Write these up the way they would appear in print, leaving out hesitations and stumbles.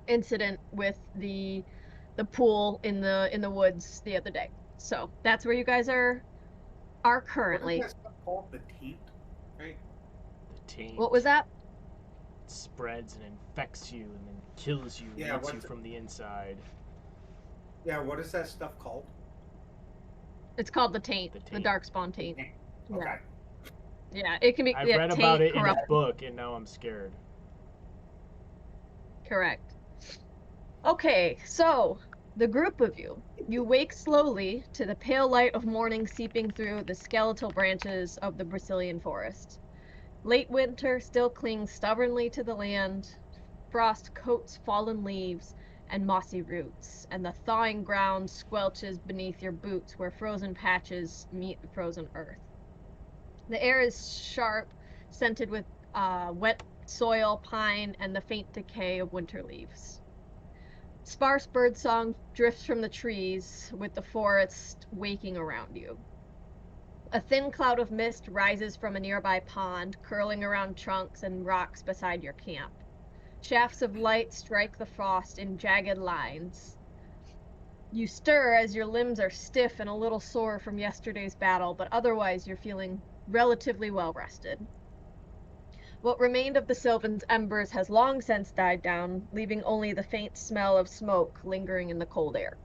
incident with the pool in the woods the other day. So that's where you guys are What is currently. that stuff called? The taint, right? The taint What was that? spreads and infects you and then kills you, Yeah. eats you from the inside. Yeah. What is that stuff called? It's called the taint, The the taint. darkspawn The taint. taint. Yeah. Okay. Yeah, it can be I've read about taint, it in a corrupt. book, and now I'm scared. Correct. Okay, so the group of you wake slowly to the pale light of morning seeping through the skeletal branches of the Brazilian forest. Late winter still clings stubbornly to the land. Frost coats fallen leaves and mossy roots, and the thawing ground squelches beneath your boots where frozen patches meet the frozen earth. The air is sharp, scented with wet soil, pine, and the faint decay of winter leaves. Sparse birdsong drifts from the trees, with the forest waking around you. A thin cloud of mist rises from a nearby pond, curling around trunks and rocks beside your camp. Shafts of light strike the frost in jagged lines. You stir as your limbs are stiff and a little sore from yesterday's battle, but otherwise you're feeling relatively well rested. What remained of the Sylvan's embers has long since died down, leaving only the faint smell of smoke lingering in the cold air.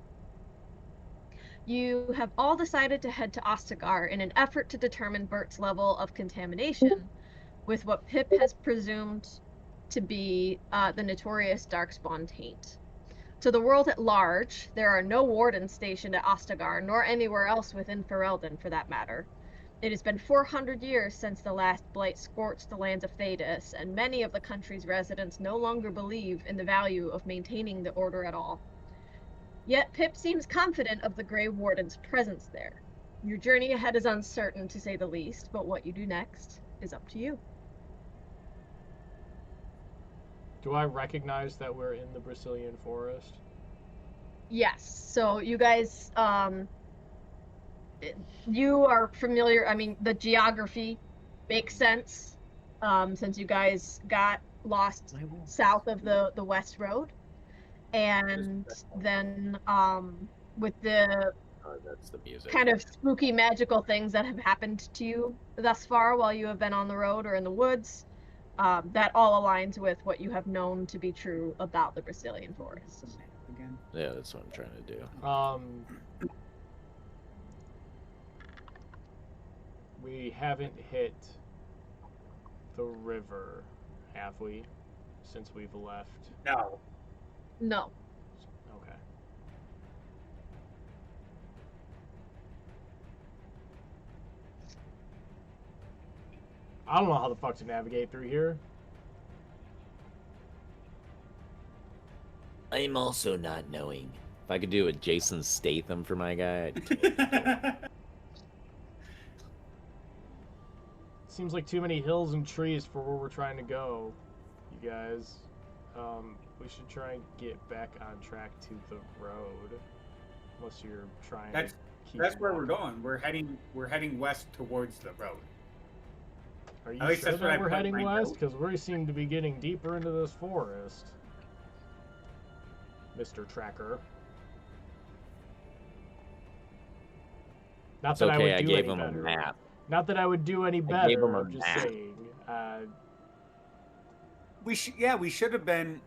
You have all decided to head to Ostagar in an effort to determine Bert's level of contamination with what Pip has presumed to be the notorious Darkspawn taint. To the world at large, there are no wardens stationed at Ostagar, nor anywhere else within Ferelden for that matter. It has been 400 years since the last blight scorched the lands of Thedas, and many of the country's residents no longer believe in the value of maintaining the order at all. Yet Pip seems confident of the Grey Warden's presence there. Your journey ahead is uncertain, to say the least, but what you do next is up to you. Do I recognize that we're in the Brazilian forest? Yes, so you guys, you are familiar, I mean, the geography makes sense, since you guys got lost south of the West Road. And then, with the Oh, that's the music. kind of spooky magical things that have happened to you thus far while you have been on the road or in the woods, that all aligns with what you have known to be true about the Brazilian forest. Again. Yeah, that's what I'm trying to do. We haven't hit the river, have we? Since we've left. No. No. Okay. I don't know how the fuck to navigate through here. I'm also not knowing. If I could do a Jason Statham for my guy, I'd Seems like too many hills and trees for where we're trying to go, you guys. We should try and get back on track to the road. Unless you're trying to keep That's where we're walking. going. We're heading west towards the road. Are you At least sure that's what I that we're put in heading my west? note. Because we seem to be getting deeper into this forest. Mr. Tracker. Not It's that I okay, would I do gave any him a better. map. Not that I would do any gave him better. a I'm just map. saying. We should have been.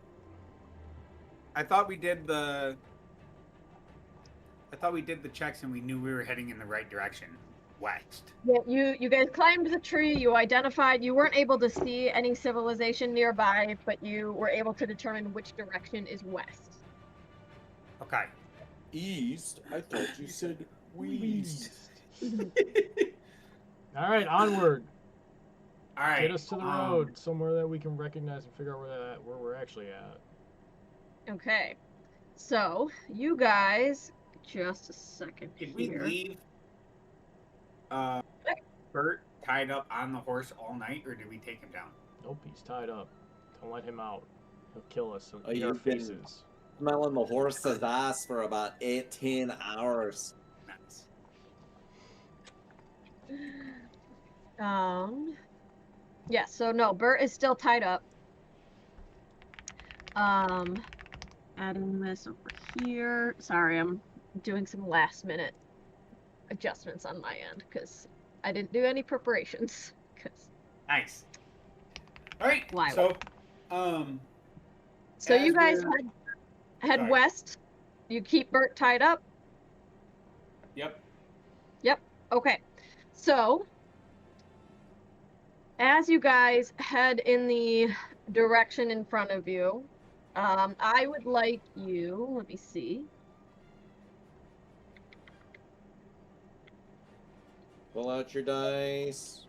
I thought we did the checks and we knew we were heading in the right direction, west. Yeah, you guys climbed the tree, you identified, you weren't able to see any civilization nearby, but you were able to determine which direction is west. Okay. East? I thought you said west. All right, onward. All right. Get us to the road, somewhere that we can recognize and figure out where we're actually at. Okay. So, you guys, just a second Did we here. leave Bert tied up on the horse all night, or did we take him down? Nope, he's tied up. Don't let him out. He'll kill us. He'll eat you've our been- faces. Smelling the horse's ass for about 18 hours. Nice. Yeah, so no, Bert is still tied up. adding this over here. Sorry, I'm doing some last minute adjustments on my end because I didn't do any preparations. 'Cause- Nice. All right. Why? So, So you as guys we're- head Sorry. west. You keep Bert tied up. Yep. Okay. So as you guys head in the direction in front of you, I would like you. Let me see. Pull out your dice.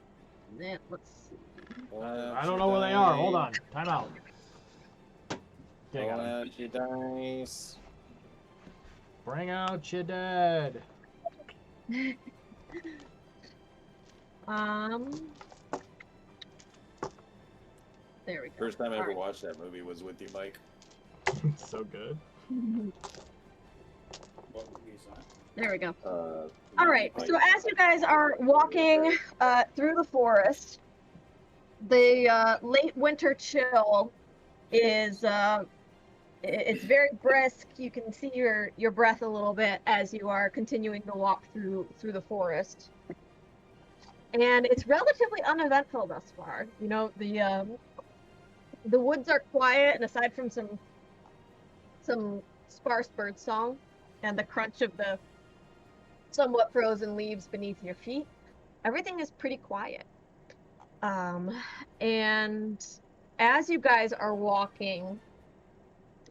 Let's see. Pull out I don't your know where they are. Hold dice. on. Time out. Okay, Pull got 'em. out your dice. Bring out your dead. There we go. First time I All ever right. watched that movie was with you, Mike. So good. What movie is that? There we go. Uh, All right. So as you guys are walking through the forest, the late winter chill is it's very brisk. You can see your breath a little bit as you are continuing to walk through the forest. And it's relatively uneventful thus far. You know, the woods are quiet, and aside from some sparse bird song and the crunch of the somewhat frozen leaves beneath your feet, everything is pretty quiet. And as you guys are walking,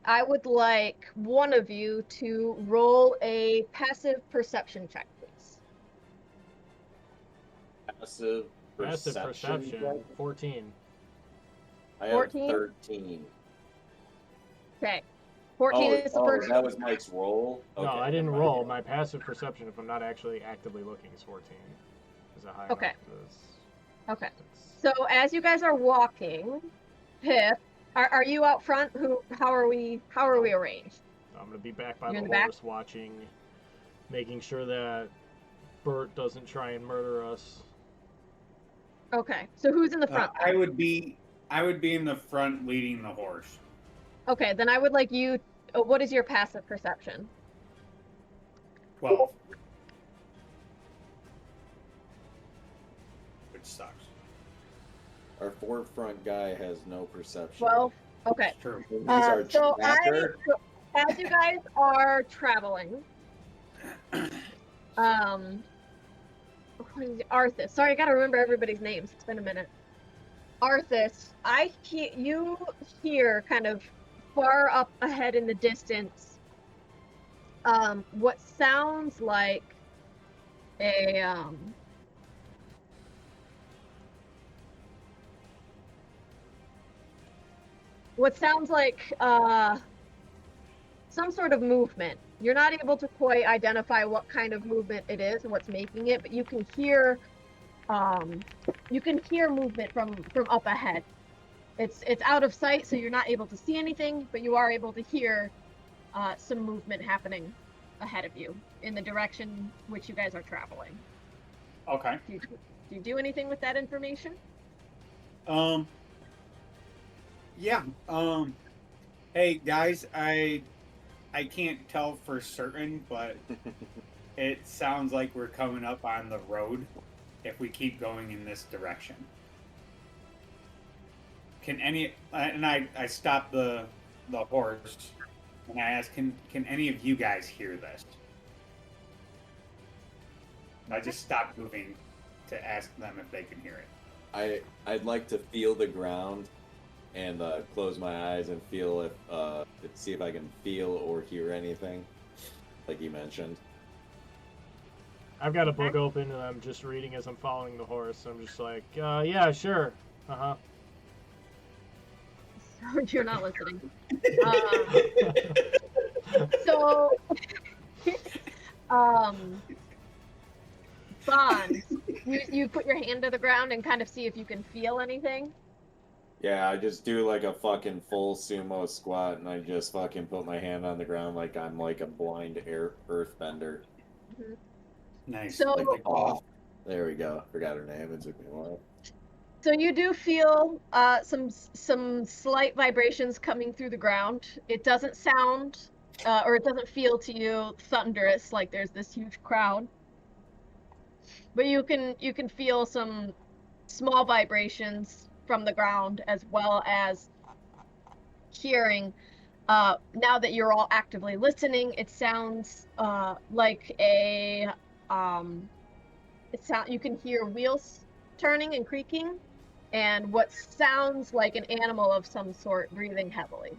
I would like one of you to roll a passive perception check, please. Passive Passive perception. perception. 14. I have 14? 13. Okay. 14 Oh, is the first. that was Mike's roll? No, Okay, I didn't never roll. mind. My passive perception, if I'm not actually actively looking, is 14. Is that high Okay. enough for this? Okay. That's- So as you guys are walking, Pip, are you out front? How are we arranged? I'm gonna be back by You're the in the back? horse, watching, making sure that Bert doesn't try and murder us. Okay. So who's in the front? I would be in the front leading the horse. Okay, then I would like you. What is your passive perception? 12. Which sucks. Our forefront guy has no perception. 12. Okay. It's true. He's our So tracker. as you guys are traveling, what is it? Arthas. Sorry, I gotta remember everybody's names. It's been a minute. Arthas, you hear kind of far up ahead in the distance, what sounds like a some sort of movement. You're not able to quite identify what kind of movement it is and what's making it, but you can hear movement from up ahead. It's out of sight, so you're not able to see anything, but you are able to hear some movement happening ahead of you in the direction which you guys are traveling. Okay. Do you do anything with that information? Yeah. Hey guys, I can't tell for certain, but it sounds like we're coming up on the road if we keep going in this direction. Can any and I stop the horse and I ask, can any of you guys hear this? I just stopped moving to ask them if they can hear it. I'd like to feel the ground and close my eyes and feel if see if I can feel or hear anything, like you mentioned. I've got a book open and I'm just reading as I'm following the horse. I'm just like, yeah, sure. Uh-huh. You're not listening. So, Bond, you put your hand to the ground and kind of see if you can feel anything. Yeah, I just do like a fucking full sumo squat and I just fucking put my hand on the ground like I'm like a blind earthbender. Nice. So- Like the- Oh, there we go. Forgot her name. It took me a while. So you do feel some slight vibrations coming through the ground. It doesn't sound or it doesn't feel to you thunderous like there's this huge crowd. But you can feel some small vibrations from the ground as well as hearing. Now that you're all actively listening, it sounds like a you can hear wheels turning and creaking, and what sounds like an animal of some sort breathing heavily.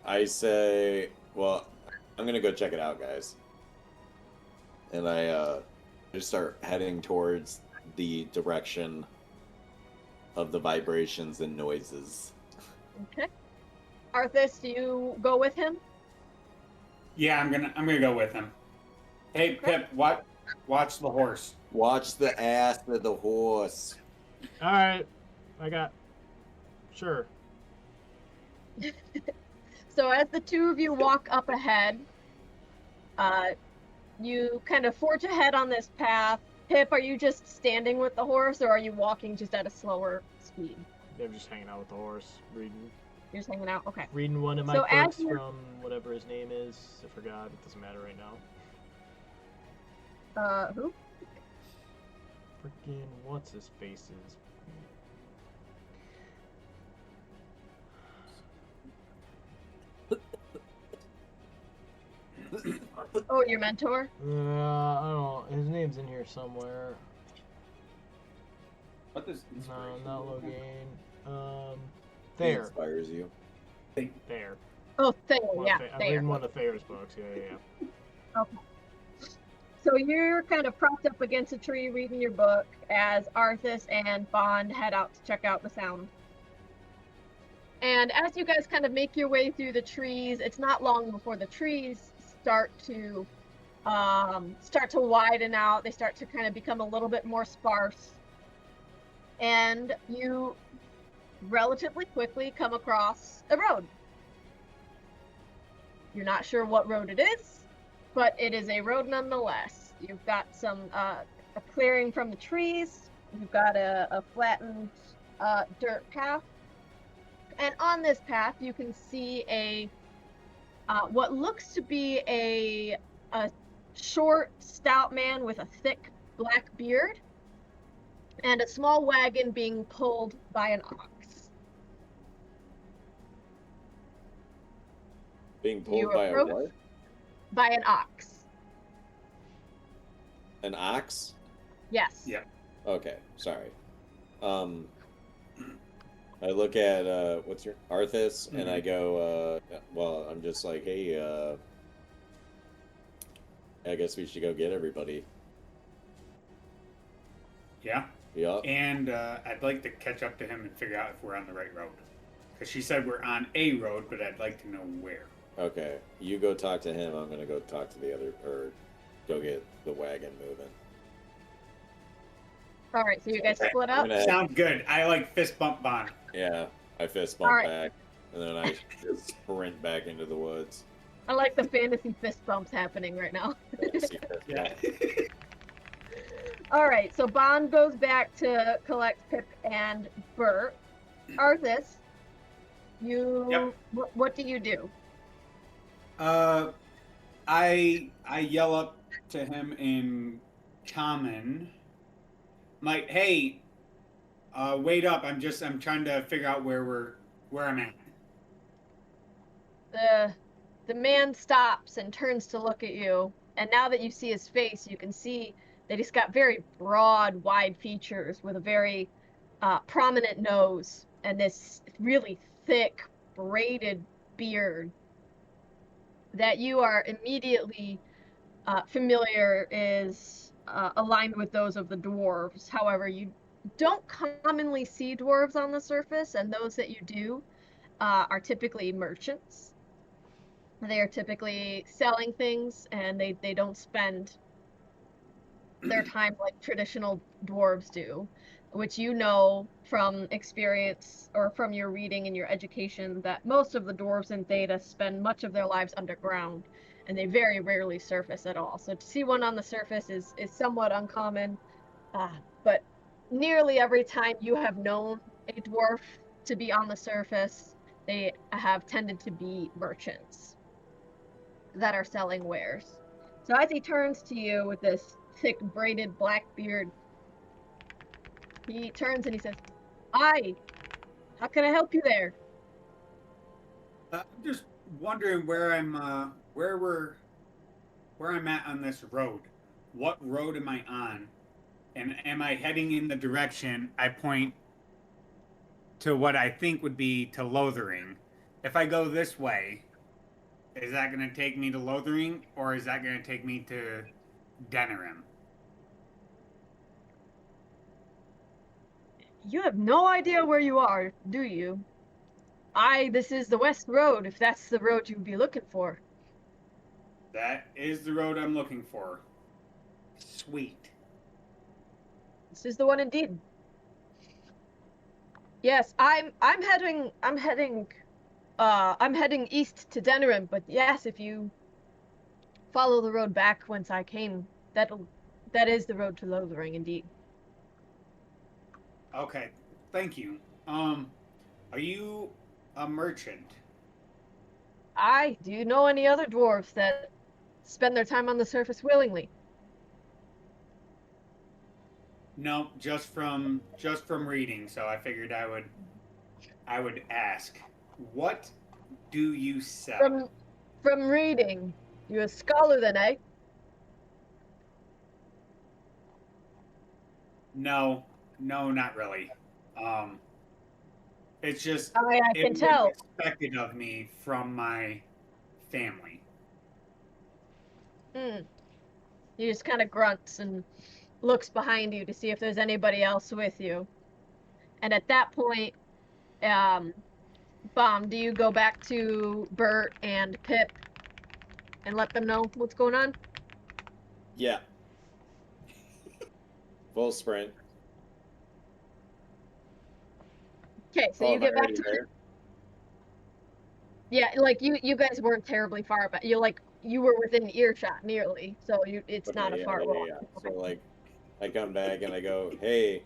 I say, well, I'm gonna go check it out, guys. And I just start heading towards the direction of the vibrations and noises. Okay. Arthas, do you go with him? Yeah, I'm gonna go with him. Hey, Pip, watch the horse. Watch the ass of the horse. All right, I got. Sure. So as the two of you walk up ahead, you kind of forge ahead on this path. Pip, are you just standing with the horse, or are you walking just at a slower speed? I'm just hanging out with the horse, reading. You're just hanging out? Okay. Reading one of my So as books you're- from whatever his name is. I forgot. It doesn't matter right now. Who? Freaking what's his faces? Oh, your mentor? I don't know. His name's in here somewhere. What does No, inspiration not do? Logain. He Thayer. inspires you. Thayer. Oh, Thayer, One yeah, of I'm Thayer. reading one of Thayer's books. Yeah. So you're kind of propped up against a tree reading your book as Arthas and Bond head out to check out the sound. And as you guys kind of make your way through the trees, it's not long before the trees start to widen out. They start to kind of become a little bit more sparse. And you relatively quickly come across a road. You're not sure what road it is, but it is a road nonetheless. You've got some a clearing from the trees. You've got a flattened dirt path, and on this path you can see a what looks to be a short, stout man with a thick black beard, and a small wagon being pulled by an ox. Being You pulled by a approach- what? By an ox. An ox? Yes. Yeah. Okay, sorry. I look at what's your Arthas, and I go, well, I'm just like, hey, I guess we should go get everybody. Yeah. Yup. And I'd like to catch up to him and figure out if we're on the right road. Because she said we're on a road, but I'd like to know where. Okay, you go talk to him. I'm gonna go talk to the other, or go get the wagon moving. All right, so you guys split up. I'm gonna- Sounds good. I like fist bump Bond. Yeah, I fist bump Alright. back, and then I just sprint back into the woods. I like the fantasy fist bumps happening right now. Yeah. All right, so Bond goes back to collect Pip and Bert. Arthas, you Yep. what do you do? I yell up to him in common. I'm like, hey, wait up! I'm trying to figure out where I'm at. The man stops and turns to look at you, and now that you see his face, you can see that he's got very broad, wide features with a very prominent nose and this really thick, braided beard that you are immediately familiar is aligned with those of the dwarves. However, you don't commonly see dwarves on the surface, and those that you do are typically merchants. They are typically selling things, and they don't spend their time like traditional dwarves do, which you know from experience or from your reading and your education that most of the dwarves in Theta spend much of their lives underground, and they very rarely surface at all. So to see one on the surface is somewhat uncommon, but nearly every time you have known a dwarf to be on the surface, they have tended to be merchants that are selling wares. So as he turns to you with this thick braided black beard, he turns and he says, "Hi, how can I help you there?" I'm just wondering where I'm at on this road. What road am I on? And am I heading in the direction I point to what I think would be to Lothering? If I go this way, is that going to take me to Lothering, or is that going to take me to Denerim? You have no idea where you are, do you? This is the West Road, if that's the road you'd be looking for. That is the road I'm looking for. Sweet. This is the one indeed. Yes, I'm heading east to Denerim, but yes, if you follow the road back whence I came, that is the road to Lothering indeed. Okay, thank you. Are you a merchant? Do you know any other dwarves that spend their time on the surface willingly? No, just from reading. So I figured I would ask. What do you sell? From reading, you're a scholar then, eh? No, not really. It's just I it can was tell. expected of me from my family. He just kind of grunts and looks behind you to see if there's anybody else with you. And at that point, Bomb, do you go back to Bert and Pip and let them know what's going on? Yeah. Full sprint. Okay, so Oh, you am I get back already to there? yeah, like you guys weren't terribly far, but you were within earshot nearly, so it's not a Okay, far walk. yeah. So like, I come back and I go, hey,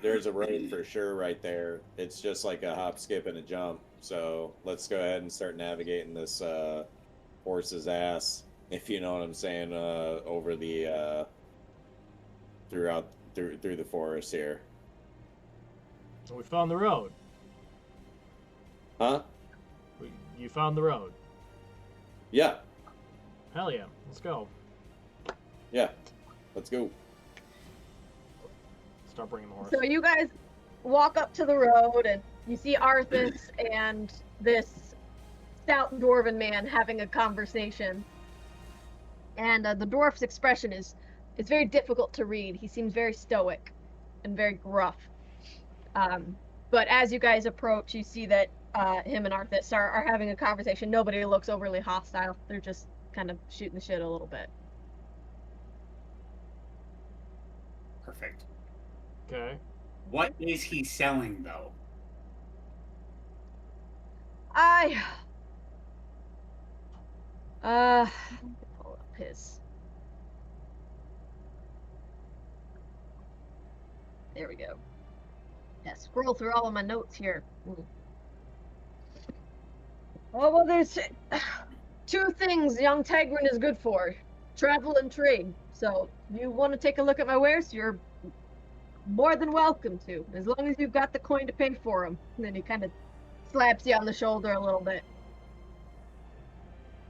there's a road for sure right there. It's just like a hop, skip, and a jump. So let's go ahead and start navigating this horse's ass, if you know what I'm saying, over the through the forest here. So we found the road. Huh? You found the road. Yeah. Hell yeah. Let's go. Yeah. Let's go. Start bringing the horse. So you guys walk up to the road and you see Arthas and this stout dwarven man having a conversation. And the dwarf's expression is very difficult to read. He seems very stoic and very gruff. But as you guys approach, you see that him and Arthas are having a conversation. Nobody looks overly hostile. They're just kind of shooting the shit a little bit. Perfect. Okay. What is he selling though? Let me pull up his. There we go. Yeah, scroll through all of my notes here. Oh, well, there's two things young Tigran is good for: travel and trade. So, you want to take a look at my wares? You're more than welcome to, as long as you've got the coin to pay for them. And then he kind of slaps you on the shoulder a little bit.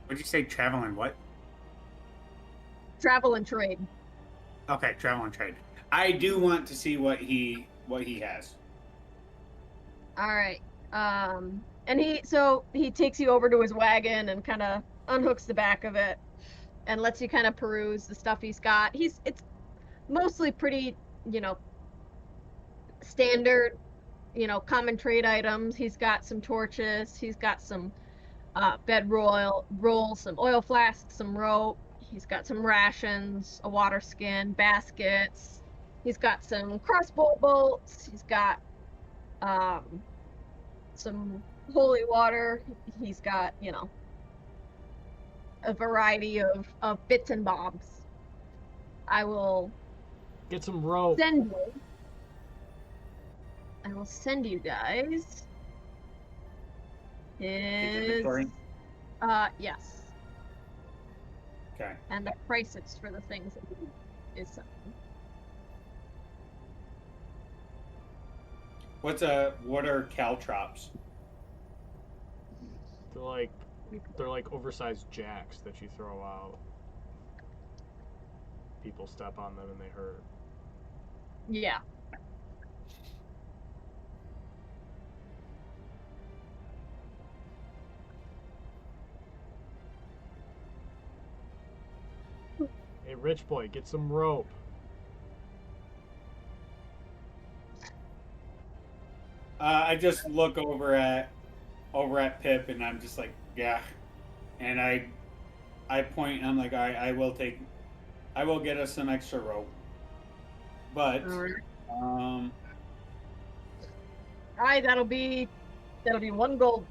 What'd you say? Travel and what? Travel and trade. Okay, travel and trade. I do want to see what he has. All right. And he takes you over to his wagon and kind of unhooks the back of it and lets you kind of peruse the stuff he's got. It's mostly pretty, standard, common trade items. He's got some torches. He's got some rolls, some oil flasks, some rope. He's got some rations, a water skin, baskets. He's got some crossbow bolts. He's got some holy water. He's got, a variety of bits and bobs. I will Get some rope. send you. I will send you guys. inventory? Yes. Okay. And the prices for the things that is something. What are caltrops? They're like oversized jacks that you throw out. People step on them and they hurt. Yeah. Hey, rich boy, get some rope. I just look over at Pip and I'm just like, yeah, and I point and I'm like, I will get us some extra rope, but Alright, that'll be 1 gold.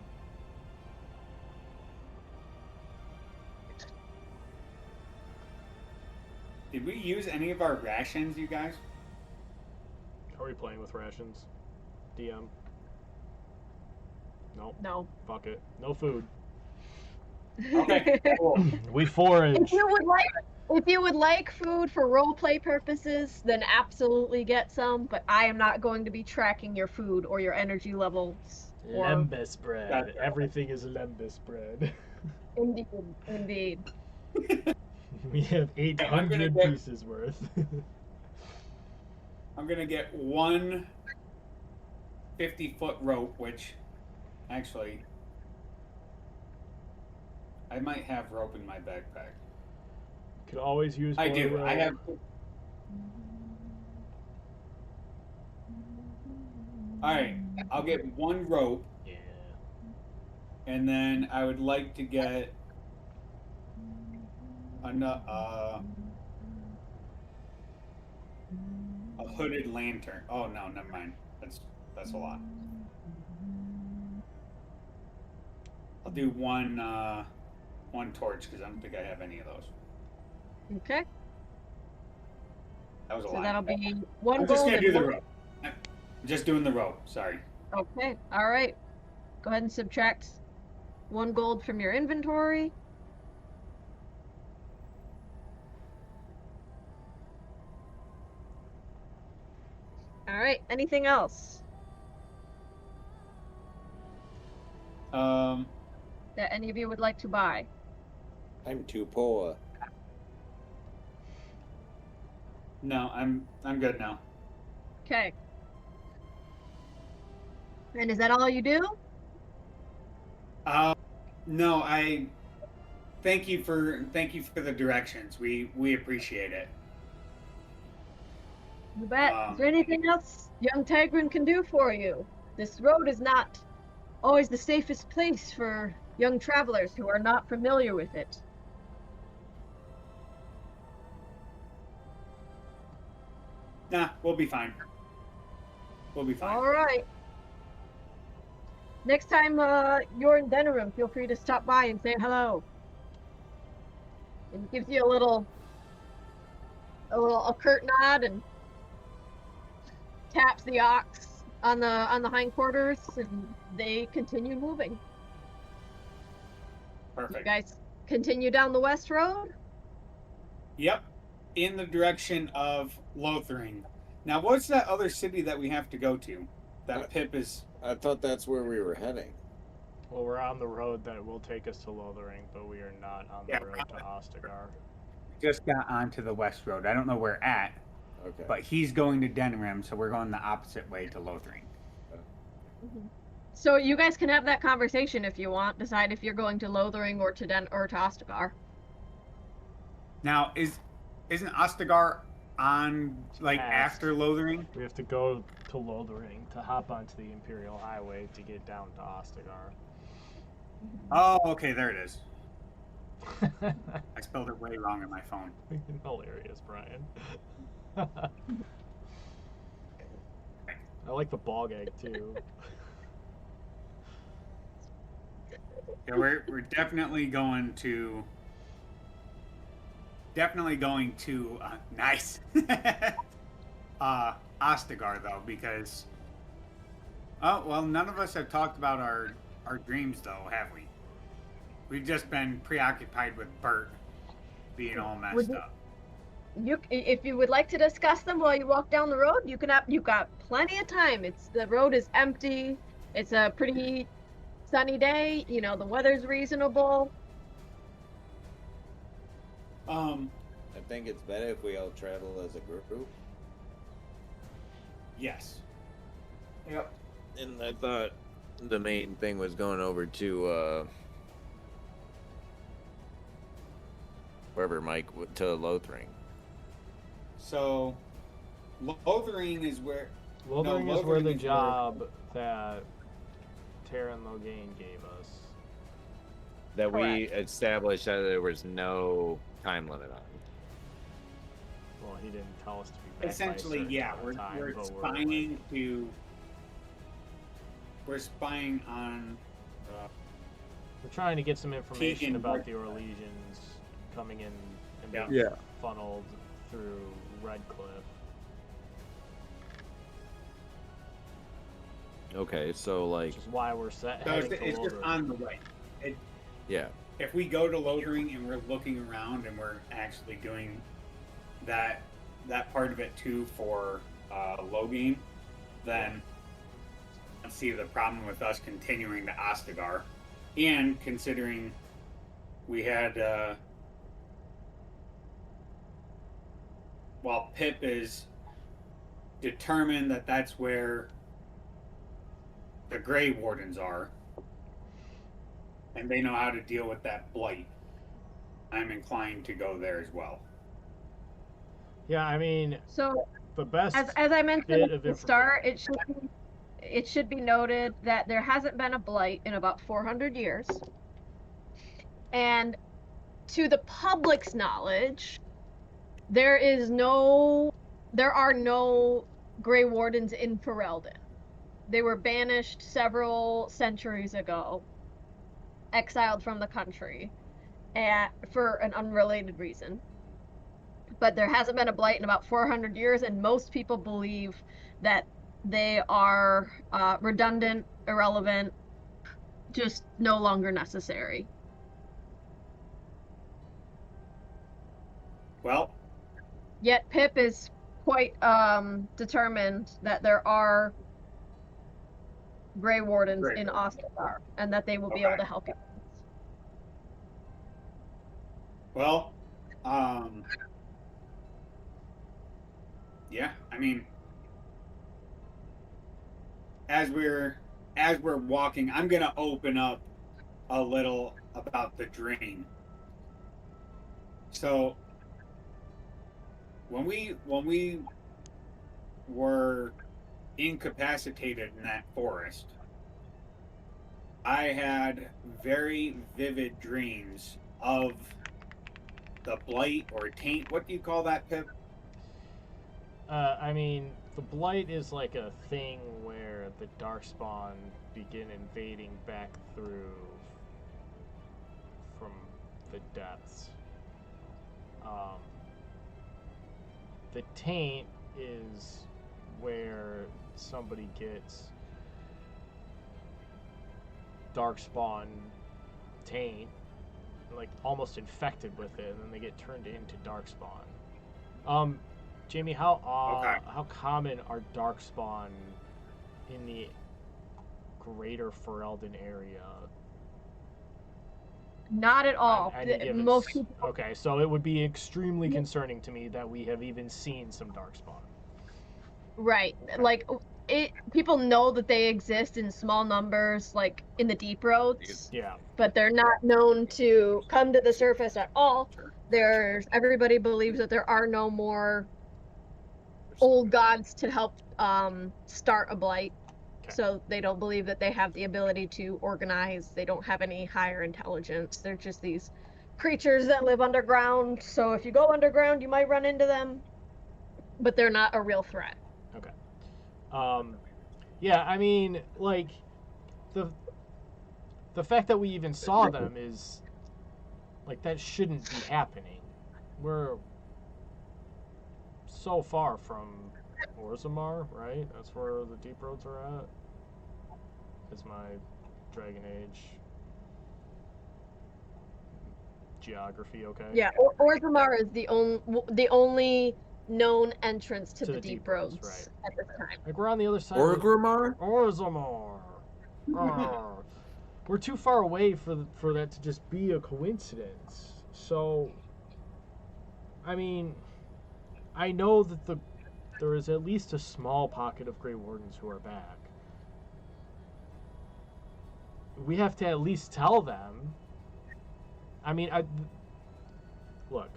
did we use any of our rations, you guys? Are we playing with rations? DM. Nope. No. Fuck it. No food. Okay, cool. We forage. If you would like food for roleplay purposes, then absolutely get some, but I am not going to be tracking your food or your energy levels. Or... Lembas bread. Gotcha. Everything is lembas bread. Indeed. We have I'm gonna 800 get- pieces worth. I'm gonna get one 50-foot rope, which actually I might have rope in my backpack. Could always use I more do. rope. I have. All right, I'll get one rope, Yeah. and then I would like to get a hooded lantern. Oh no, never mind. That's a lot. I'll do one torch because I don't think I have any of those. Okay. That was a So lot. that'll be 1 I'm gold. just gonna and do the one- rope. I'm just doing the rope. Sorry. Okay. Alright. Go ahead and subtract 1 gold from your inventory. Alright, anything else that any of you would like to buy? I'm too poor. No, I'm good now. Okay. And is that all you do? No, I thank you for the directions. We appreciate it. You bet. Is there anything else young Tigran can do for you? This road is not always the safest place for young travelers who are not familiar with it. Nah, we'll be fine. We'll be fine. All right. Next time you're in Denerim, feel free to stop by and say hello. And he gives you a curt nod and taps the ox on the hindquarters, and they continue moving. You Perfect. guys continue down the west road. Yep, in the direction of Lothering. Now, what's that other city that we have to go to? That Pip is. I thought that's where we were heading. Well, we're on the road that will take us to Lothering, but we are not on the Yeah. road to Ostagar. Just got onto the west road. I don't know where at, Okay. but he's going to Denerim, so we're going the opposite way to Lothering. So you guys can have that conversation if you want. Decide if you're going to Lothering or to Ostagar. Now, isn't Ostagar on like Past. after Lothering? We have to go to Lothering to hop onto the Imperial Highway to get down to Ostagar. Oh, okay, there it is. I spelled it way wrong on my phone. Hilarious, Brian. I like the bog egg too. Yeah, we're definitely going to definitely going to nice Ostagar though, because none of us have talked about our dreams though, have we? We've just been preoccupied with Bert being all messed up. If you would like to discuss them while you walk down the road, you've got plenty of time. The road is empty. It's a pretty sunny day. You know, the weather's reasonable. I think it's better if we all travel as a group. Yes. Yep. And I thought the main thing was going over to wherever Mike to Lothring. So, Lothering is where. Lothering No, is where the Lothering is job that Terran Logain gave us. That we established that there was no time limit on. Well, he didn't tell us to be back by a Essentially, certain yeah, amount we're of time, we're but spying to. We're spying on. we're trying to get some information Tegan about Red- the Orlesians coming in and Yeah. being funneled through Redcliffe. Okay, so like, Which is why we're set So heading it's to just Lothering. on the way. yeah, If we go to Lothering and we're looking around and we're actually doing that part of it too for Logain, then I don't see the problem with us continuing to Ostagar. And considering we had while Pip is determined that that's where the Grey Wardens are, and they know how to deal with that blight, I'm inclined to go there as well. Yeah, I mean, So, the best as I mentioned bit at of the start, it should be noted that there hasn't been a blight in about 400 years. And to the public's knowledge, there are no Grey Wardens in Ferelden. They were banished several centuries ago, exiled from the country, for an unrelated reason. But there hasn't been a blight in about 400 years, and most people believe that they are redundant, irrelevant, just no longer necessary. Well, Yet Pip is quite determined that there are Grey Wardens Grey in Wardens. Ostagar, and that they will be Okay. able to help you. well, yeah, I mean, as we're walking, I'm gonna open up a little about the drain. So when we were incapacitated in that forest, I had very vivid dreams of the blight or taint. What do you call that, Pip? I mean, the Blight is like a thing where the Darkspawn begin invading back through from the depths. The Taint is where somebody gets Darkspawn Taint, like almost infected with it, and then they get turned into Darkspawn. Jamie, how common are Darkspawn in the greater Ferelden area? Not at all. On any given Most people, okay, so it would be extremely concerning to me that we have even seen some Darkspawn. right? Like people know that they exist in small numbers, like in the deep roads. Yeah. But they're not known to come to the surface at all. Everybody believes that there are no more old gods to help start a blight. Okay. So they don't believe that they have the ability to organize. They don't have any higher intelligence. They're just these creatures that live underground. So if you go underground, you might run into them, but they're not a real threat. Okay. Yeah, I mean, like, the fact that we even saw them is, like, that shouldn't be happening. we're so far from Orzammar, right? That's where the deep roads are at. Is my Dragon Age geography okay? Yeah, Orzammar is the only known entrance to the deep roads right. at this time. Like we're on the other side. Orgrimmar? Orzammar. Arr. We're too far away for that to just be a coincidence. So, I mean, I know that there is at least a small pocket of Grey Wardens who are back. We have to at least tell them. I mean, look,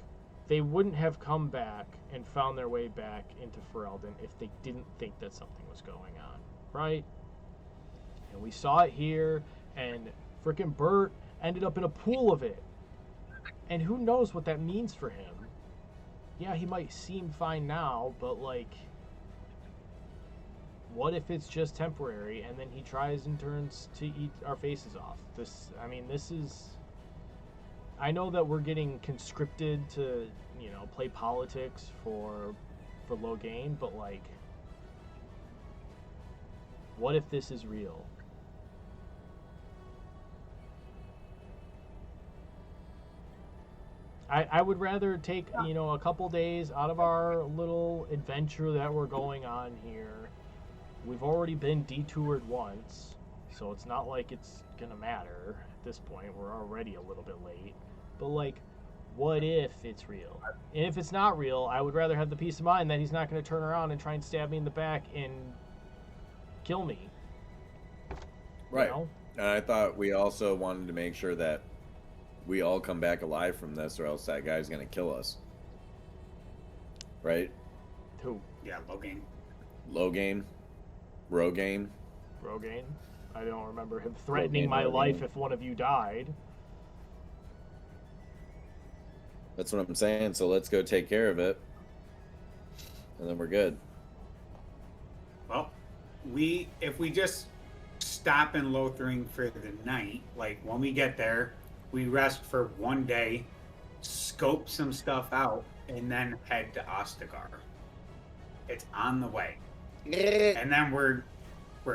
they wouldn't have come back and found their way back into Ferelden if they didn't think that something was going on, right? And we saw it here, and frickin' Bert ended up in a pool of it. And who knows what that means for him. Yeah, he might seem fine now, but like, what if it's just temporary and then he tries and turns to eat our faces off? This is... I know that we're getting conscripted to, play politics for Loghain, but like, what if this is real? I would rather take, a couple days out of our little adventure that we're going on here. We've already been detoured once, so it's not like it's gonna matter at this point. We're already a little bit late. But like, what if it's real? And if it's not real, I would rather have the peace of mind that he's not gonna turn around and try and stab me in the back and kill me. Right. And I thought we also wanted to make sure that we all come back alive from this, or else that guy's gonna kill us. Right? Who? Yeah, Loghain. Loghain? Rogaine? Rogaine? I don't remember him threatening my life if one of you died. That's what I'm saying, so let's go take care of it. And then we're good. Well, if we just stop in Lothering for the night, like when we get there, we rest for one day, scope some stuff out, and then head to Ostagar. It's on the way. And then we're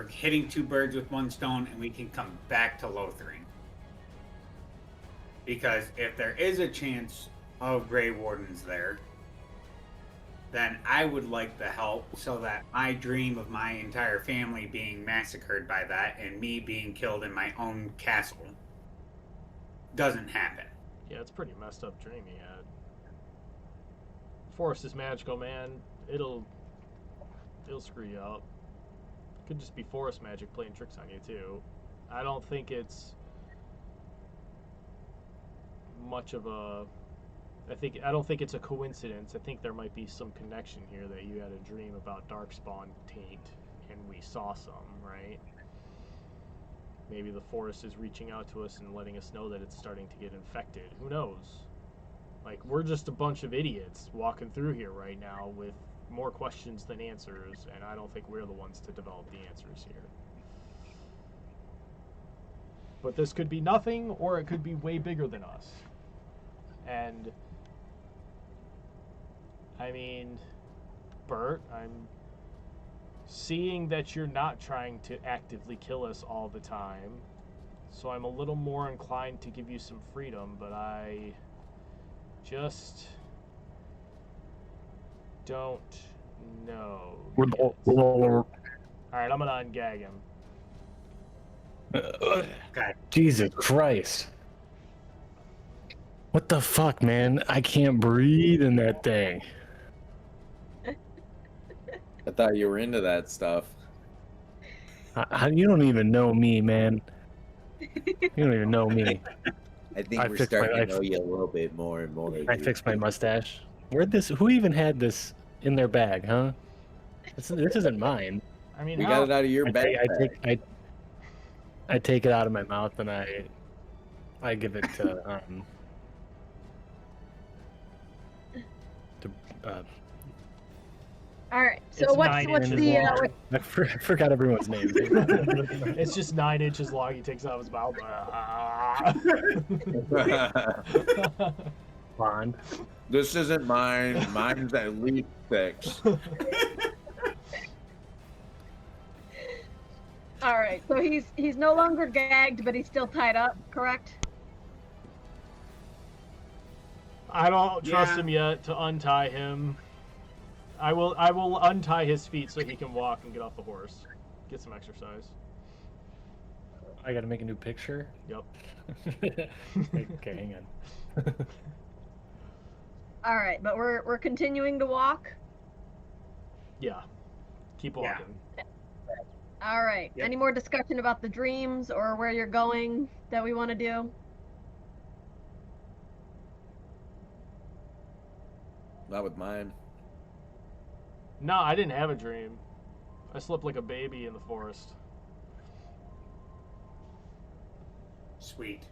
hitting two birds with one stone, and we can come back to Lothering. Because if there is a chance of Grey Wardens there, then I would like the help so that my dream of my entire family being massacred by that and me being killed in my own castle doesn't happen. Yeah, it's a pretty messed up dream he had. Forest is magical, man. It'll screw you up. Could just be forest magic playing tricks on you too. I don't think it's much of a... I don't think it's a coincidence. I think there might be some connection here that you had a dream about Darkspawn taint and we saw some, right? Maybe the forest is reaching out to us and letting us know that it's starting to get infected. Who knows? Like, we're just a bunch of idiots walking through here right now with more questions than answers, and I don't think we're the ones to develop the answers here. But this could be nothing, or it could be way bigger than us. And I mean, Bert, I'm seeing that you're not trying to actively kill us all the time, so I'm a little more inclined to give you some freedom, but I just don't know yet. Alright, I'm gonna ungag him. Okay. Jesus Christ. What the fuck, man? I can't breathe in that thing. I thought you were into that stuff. You don't even know me, man. You don't even know me. I think I we're fixed starting my- to know you a little bit more and more. I dude. fixed my mustache. Who even had this in their bag, huh? This isn't mine. I mean, We how, got it out of your bag. I take it out of my mouth and I give it to All right. So It's what's 9 what's inches the long. I forgot everyone's name. it's just 9 inches long. He takes it out of his mouth. Bond. This isn't mine. Mine's at least 6. All right, so he's no longer gagged, but he's still tied up, correct? I don't trust Yeah. him yet to untie him. I will untie his feet so he can walk and get off the horse. Get some exercise. I gotta make a new picture. Yep. Okay, hang on. All right, but we're continuing to walk. Yeah. Keep Yeah. walking. All right. Yep. Any more discussion about the dreams or where you're going that we want to do? Not with mine. No, I didn't have a dream. I slept like a baby in the forest. Sweet.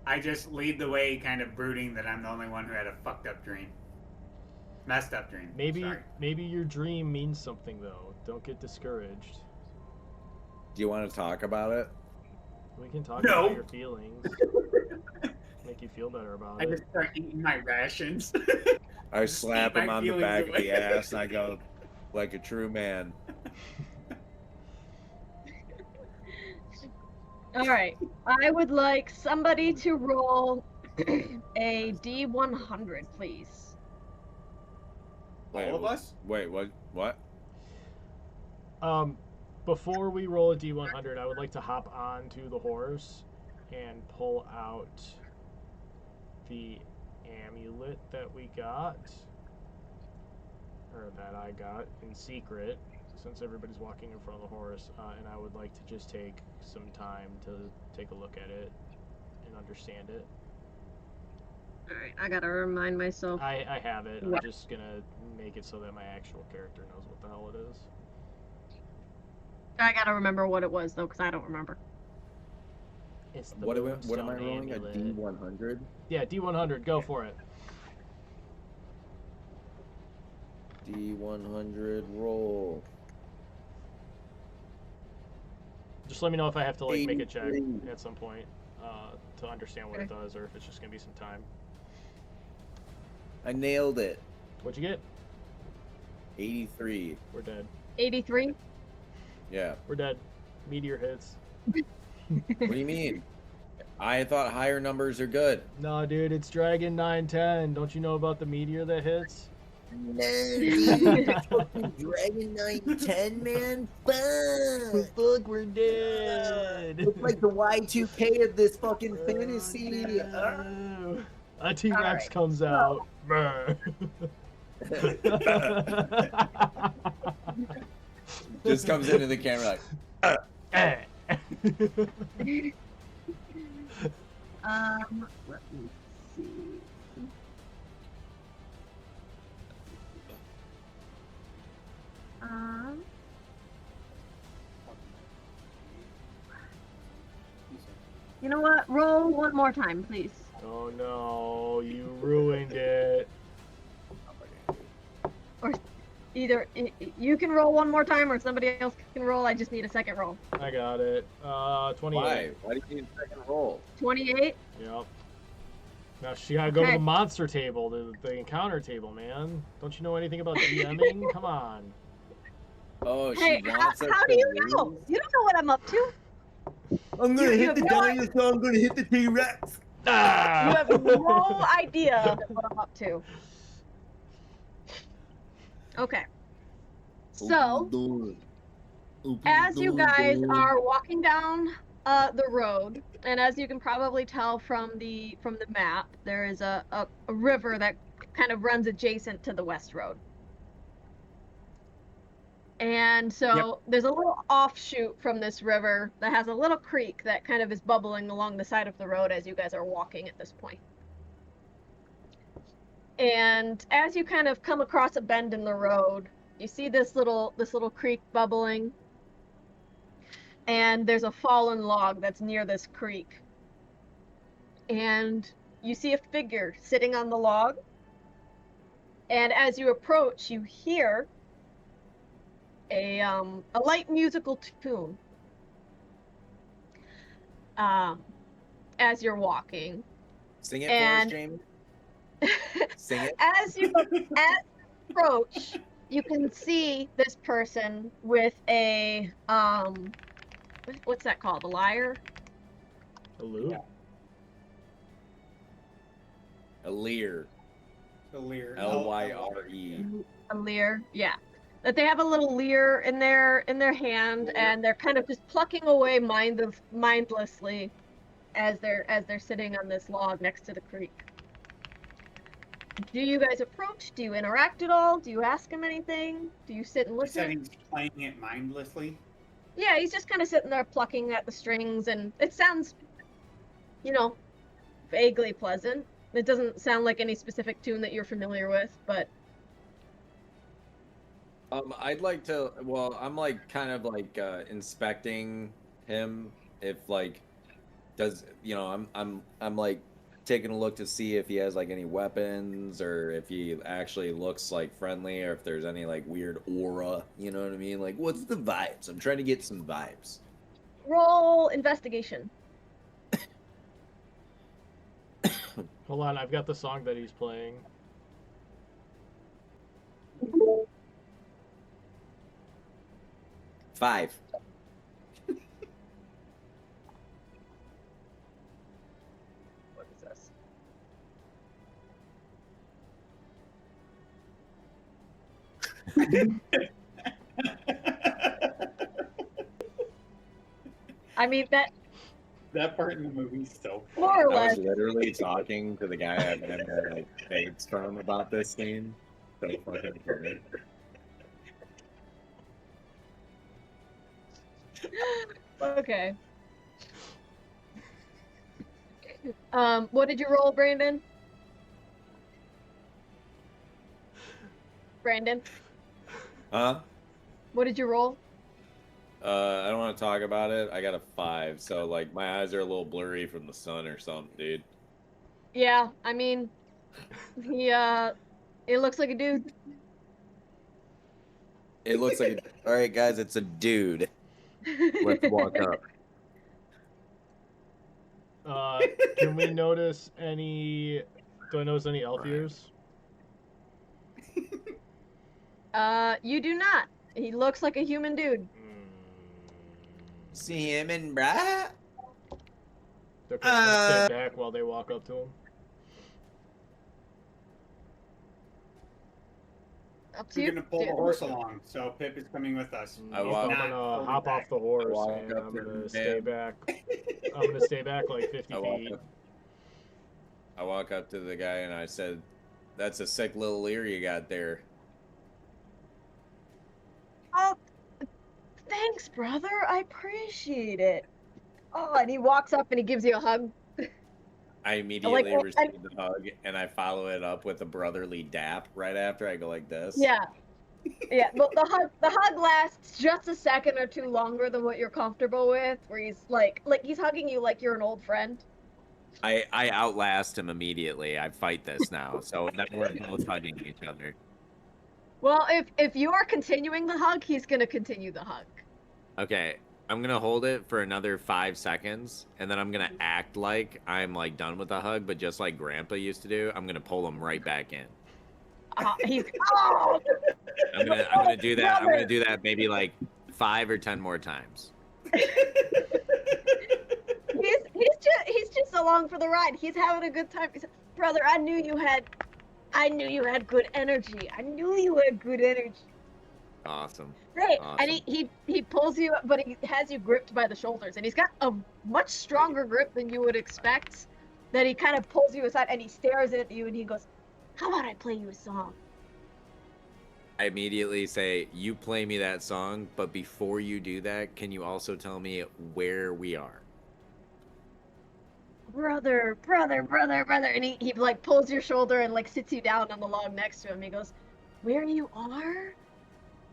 I just lead the way, kind of brooding that I'm the only one who had a fucked up dream. Messed up dream. Maybe Sorry. maybe your dream means something though. Don't get discouraged. Do you want to talk about it? We can talk No. about your feelings. Make you feel better about I it. just start eating my rations. I slap Keep him my on the feelings back of away. the ass and I go, like a true man. All right. I would like somebody to roll a D100, please. All of us? Wait, what? Before we roll a D100, I would like to hop onto the horse and pull out the amulet that we got, or that I got in secret, since everybody's walking in front of the horse, and I would like to just take some time to take a look at it and understand it. All right. I gotta remind myself. I have it. I'm Yeah. just gonna make it so that my actual character knows what the hell it is. I gotta remember what it was though, because I don't remember. It's the What am I Moonstone rolling? A amulet. D100? Yeah, D100. Go for it. D100 roll. Just let me know if I have to like make a check 83. at some point to understand what it does, or if it's just gonna be some time. I nailed it. What'd you get? 83. We're dead. 83. Yeah. We're dead. Meteor hits. What do you mean? I thought higher numbers are good. No, dude, it's Dragon 910. Don't you know about the meteor that hits? No, dude. Dragon 910, man. Fuck. Fuck, we're dead. It's like the Y2K of this fucking fantasy. No. A T-Rex Alright, comes out. Brr. Just comes into the camera like, Eh. Let me see. You know what? Roll one more time, please. Oh no, you ruined it. Either you can roll one more time, or somebody else can roll. I just need a second roll. I got it. 28. why? Why do you need a second roll? 28. Yep. Now she gotta go to Okay. the monster table, the encounter table, man. Don't you know anything about DMing? Come on. Oh, she Hey, wants us how to do you know? lose? You don't know what I'm up to. I'm gonna hit the dinosaur. I'm gonna hit the T-Rex. Ah! You have no idea what I'm up to. Okay. So, as you guys are walking down the road, and as you can probably tell from the map, there is a river that kind of runs adjacent to the West Road. And so there's a little offshoot from this river that has a little creek that kind of is bubbling along the side of the road as you guys are walking at this point. And as you kind of come across a bend in the road, you see this little creek bubbling, and there's a fallen log that's near this creek. And you see a figure sitting on the log. And as you approach, you hear a light musical tune as you're walking. Sing it And- for us, Jamie. Sing it. As you approach, you can see this person with a what's that called? A lyre? A loop? Yeah. A leer. The Lear. Lyre. A lyre, yeah. That they have a little lyre in their hand, and they're kind of just plucking away mindlessly as they're sitting on this log next to the creek. Do you guys approach? Do you interact at all? Do you ask him anything? Do you sit and You said listen? he's playing it mindlessly. Yeah, he's just kind of sitting there plucking at the strings, and it sounds, vaguely pleasant. It doesn't sound like any specific tune that you're familiar with, but I'd like to. Well, I'm like kind of like inspecting him. If like, does I'm like taking a look to see if he has like any weapons or if he actually looks like friendly or if there's any like weird aura. You know what I mean? Like, what's the vibes? I'm trying to get some vibes. roll investigation. Hold on, I've got the song that he's playing. Five. What is this? I mean, That part in the movie's so funny. more or I less. was literally talking to the guy I've never like fakes from about this scene. So fucking funny. Okay. What did you roll, Brandon? Brandon, Huh? what did you roll? I don't want to talk about it. I got a 5, so like my eyes are a little blurry from the sun or something, dude. Yeah, I mean, it looks like a dude. It looks like. All right, guys, it's a dude. Let's walk up. Can we notice any? Do I notice any elf ears? You do not. He looks like a human dude. See him in brat? They're gonna stay back while they walk up to him. Up to We're you. gonna pull the horse along, so Pip is coming with us. I I'm walk- gonna hop off the horse walk and up I'm to gonna the stay man. back. I'm gonna stay back like 50 feet. I walk up to the guy and I said, "That's a sick little ear you got there." Oh, thanks, brother. I appreciate it. Oh, and he walks up and he gives you a hug. I immediately well, receive the hug and I follow it up with a brotherly dap right after. I go like this. Yeah. Yeah, but the hug lasts just a second or two longer than what you're comfortable with, where he's like he's hugging you like you're an old friend. I outlast him immediately. I fight this now, so then we're both hugging each other. Well, if you are continuing the hug, he's gonna continue the hug. Okay, I'm gonna hold it for another 5 seconds, and then I'm gonna act like I'm like done with the hug, but just like Grandpa used to do, I'm gonna pull him right back in. He's oh, I'm gonna do that. I'm gonna do that maybe like 5 or 10 more times. he's just along for the ride. He's having a good time. He's, brother, I knew you had good energy. I knew you had good energy. Awesome. Right. Awesome. And he pulls you up, but he has you gripped by the shoulders, and he's got a much stronger grip than you would expect. That he kind of pulls you aside and he stares at you and he goes, "How about I play you a song?" I immediately say, "You play me that song, but before you do that, can you also tell me where we are?" Brother, and he like pulls your shoulder and like sits you down on the log next to him. He goes, "Where you are?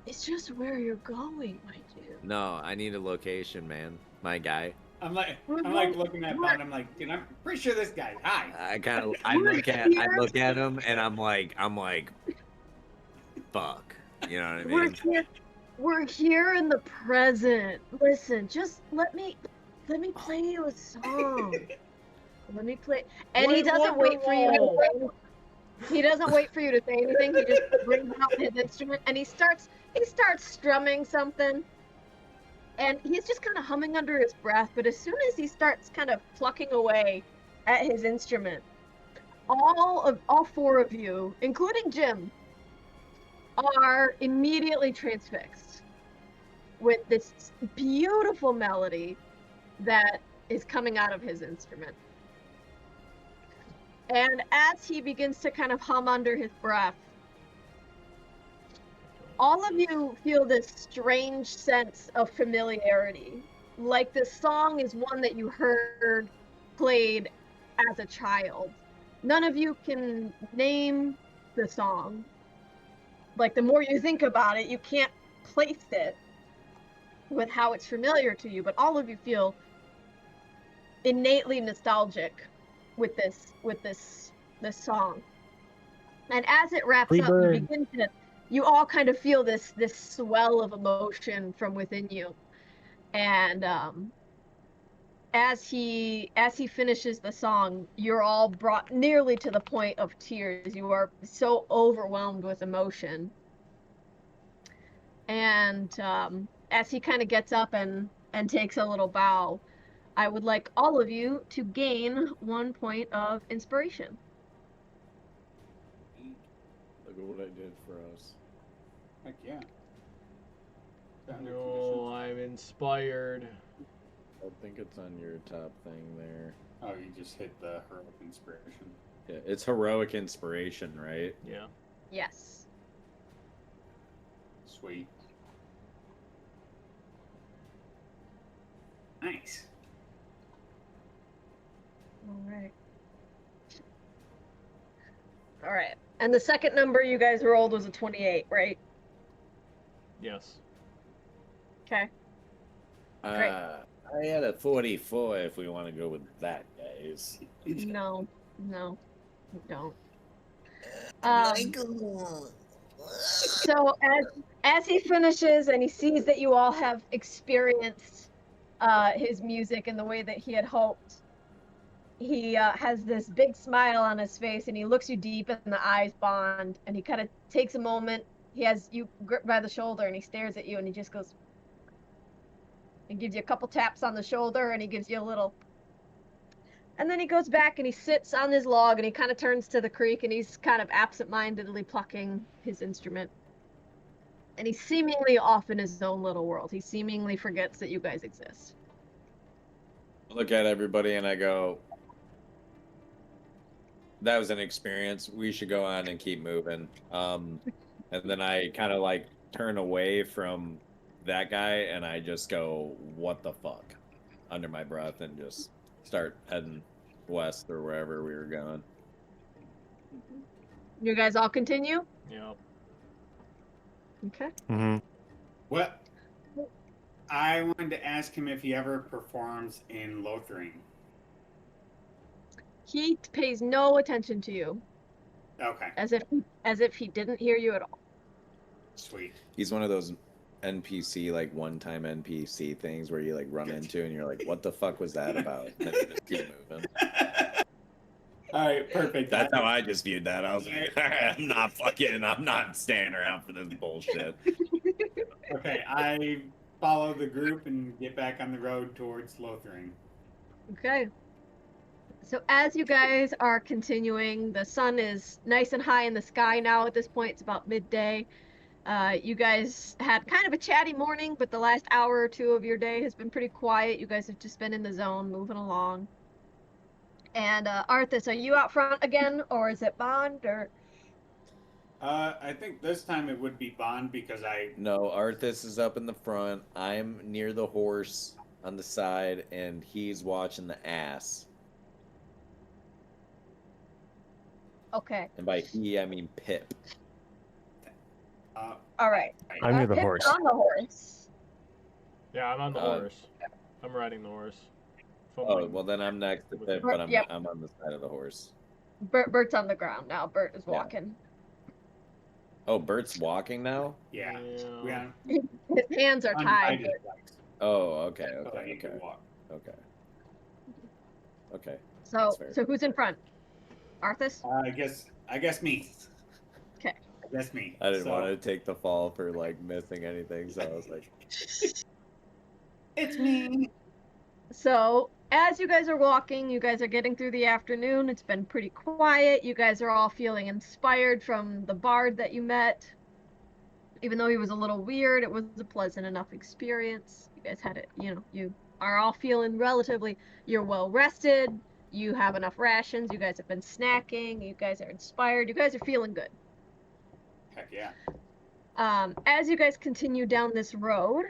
It's just where you're going, my dude." No, I need a location, man. My guy. I'm like looking at Bond. I'm like, dude, I'm pretty sure this guy's high. I look at him and I'm like, fuck. You know what I mean? We're here in the present. Listen, just let me play you a song. Let me play, and he doesn't wait for you. He doesn't wait for you to say anything. He just brings out his instrument and he starts strumming something. And he's just kind of humming under his breath, but as soon as he starts kind of plucking away at his instrument, all four of you, including Jim, are immediately transfixed with this beautiful melody that is coming out of his instrument. And as he begins to kind of hum under his breath, all of you feel this strange sense of familiarity. Like the song is one that you heard played as a child. None of you can name the song. Like the more you think about it, you can't place it with how it's familiar to you, but all of you feel innately nostalgic with this song. And as it wraps up, you all kind of feel this swell of emotion from within you. And as he finishes the song, you're all brought nearly to the point of tears. You are so overwhelmed with emotion. And as he kind of gets up and takes a little bow, I would like all of you to gain 1 point of inspiration. Look at what I did for us. Heck yeah. No, I'm inspired. I think it's on your top thing there. Oh, you just hit the heroic inspiration. Yeah, it's heroic inspiration, right? Yeah. Yes. Sweet. Nice. All right. And the second number you guys rolled was a 28, right? Yes. Okay. Great. I had a 44 if we want to go with that, guys. No, you don't. So as he finishes and he sees that you all have experienced his music in the way that he had hoped, he has this big smile on his face and he looks you deep in the eyes, Bond, and he kind of takes a moment. He has you gripped by the shoulder and he stares at you and he just goes and gives you a couple taps on the shoulder and he gives you a little. And then he goes back and he sits on his log and he kind of turns to the creek and he's kind of absent-mindedly plucking his instrument. And he's seemingly off in his own little world. He seemingly forgets that you guys exist. I look at everybody and I go, that was an experience. We should go on and keep moving. And then I kind of like turn away from that guy and I just go, what the fuck? Under my breath and just start heading west or wherever we were going. You guys all continue? Yeah. Okay. Mm-hmm. Well, I wanted to ask him if he ever performs in Lothering. He pays no attention to you, Okay, as if he didn't hear you at all. sweet. He's one of those NPC, like one-time NPC things where you like run into and you're like, what the fuck was that about? And then you just keep moving. All right, perfect. That's how I just viewed that. I was like, I'm not staying around for this bullshit. Okay, I follow the group and get back on the road towards Lothering. Okay. So as you guys are continuing, the sun is nice and high in the sky now at this point. It's about midday. You guys had kind of a chatty morning, but the last hour or two of your day has been pretty quiet. You guys have just been in the zone, moving along. And Arthas, are you out front again, or is it Bond, or? I think this time it would be Bond because No, Arthas is up in the front. I'm near the horse on the side, and he's watching the ass. Okay. And by he, I mean Pip. All right. I'm near the Pip's horse. on the horse. Yeah, I'm on the horse. I'm riding the horse. Oh, well then I'm next to Pip, but Yep. I'm on the side of the horse. Bert's on the ground now. Bert is walking. Oh, Bert's walking now? yeah. Yeah. We His hands are tied. untied his legs, Oh, okay, so that he okay, can okay, walk. okay. Okay. So That's fair. so who's in front? Arthas? I guess I guess me. 'Kay. I guess me. I didn't So, want to take the fall for like missing anything, so I was like, It's me. So, as you guys are walking, you guys are getting through the afternoon. It's been pretty quiet. You guys are all feeling inspired from the bard that you met. Even though he was a little weird, it was a pleasant enough experience. You guys had it, you are all feeling relatively, you're well rested. You have enough rations. You guys have been snacking. You guys are inspired. You guys are feeling good. Heck yeah. As you guys continue down this road,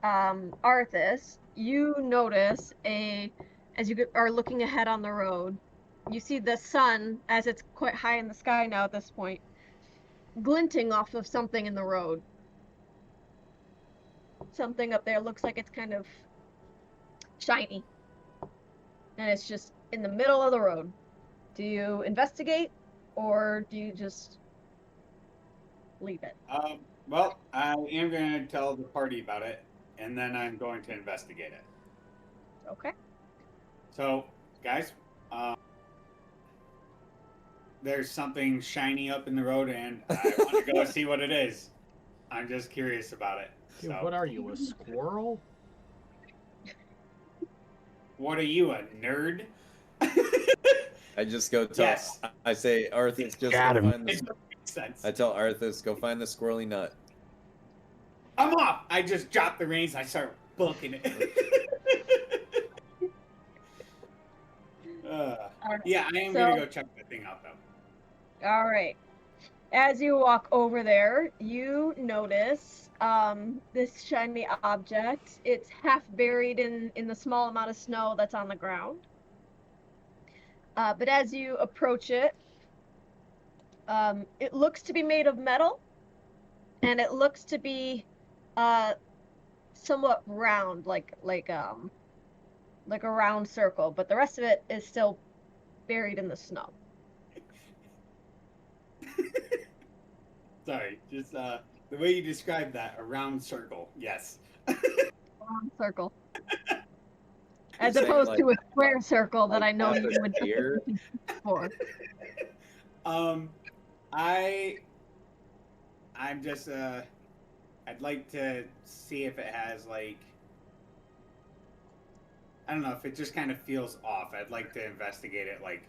Arthas, you notice as you are looking ahead on the road, you see the sun, as it's quite high in the sky now at this point, glinting off of something in the road. Something up there looks like it's kind of shiny. And it's just in the middle of the road. Do you investigate, or do you just leave it? Well, I am going to tell the party about it, and then I'm going to investigate it. Okay. So, guys, there's something shiny up in the road, and I want to go see what it is. I'm just curious about it. Dude, So, what are you, a squirrel? what are you, a nerd? I just go tell. Yes. I say, Arthas, just Got go him. find the. It doesn't make sense. I tell Arthas, go find the squirrely nut. I'm off. I just dropped the reins. I start booking it. Yeah, I am gonna go check that thing out though. All right. As you walk over there, you notice this shiny object. It's half buried in the small amount of snow that's on the ground. But as you approach it, it looks to be made of metal, and it looks to be somewhat round, like a round circle. But the rest of it is still buried in the snow. Sorry, just the way you described that, a round circle. Yes. Round circle. As You're saying, opposed like, to a square circle that like I know that you is would here? for. I'm just I'd like to see if it has like, I don't know, if it just kind of feels off. I'd like to investigate it like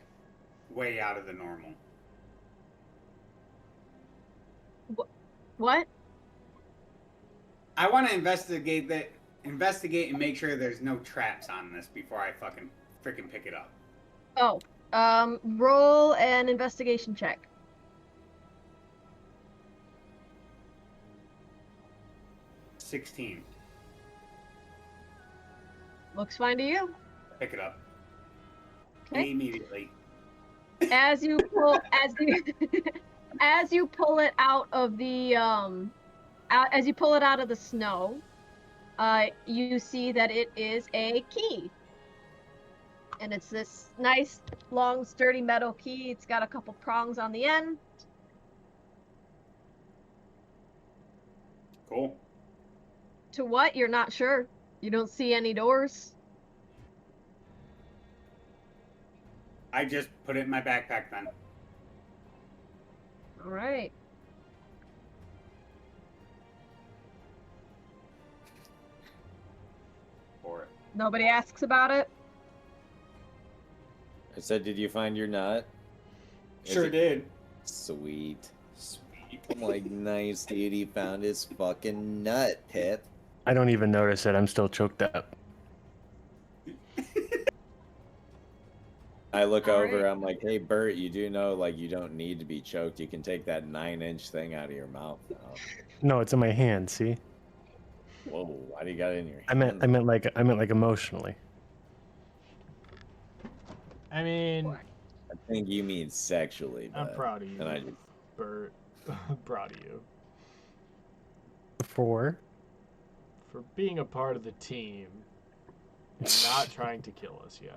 way out of the normal. What? I want to investigate and make sure there's no traps on this before I freaking pick it up. Oh, roll an investigation check. $16. Looks fine to you. Pick it up. Okay. Immediately. As you pull it out of the as you pull it out of the snow, you see that it is a key. And it's this nice, long, sturdy metal key. It's got a couple prongs on the end. Cool. To what? You're not sure. You don't see any doors. I just put it in my backpack then. All right. For it. Nobody asks about it. I said, did you find your nut? Is Sure it- did. Sweet. Sweet. I'm like, nice, dude. He found his fucking nut, Pip. I don't even notice it. I'm still choked up. I look All over. right. I'm like, hey, Bert, you do know, like, you don't need to be choked. You can take that 9-inch thing out of your mouth now. No, it's in my hand. See, Whoa, why do you got it in your hand? I meant like emotionally. I mean, I think you mean sexually. I'm but- proud of you, and I just- Bert. I'm proud of you For for being a part of the team and not trying to kill us yet.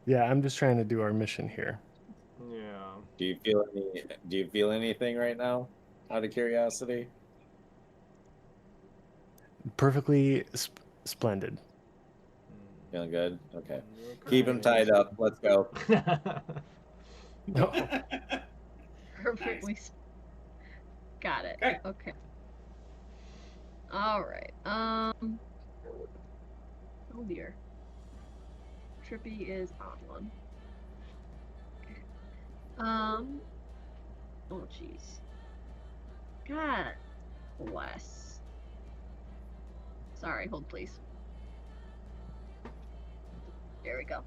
yeah, I'm just trying to do our mission here. Yeah. Do you feel anything right now? Out of curiosity? Perfectly splendid. Feeling good? Okay. Mm, Keep him tied up. Let's go. No. Perfectly. Got it. Okay. Okay. All right. Oh dear. Trippy is on one. Oh jeez. God bless. Sorry, hold please. There we go.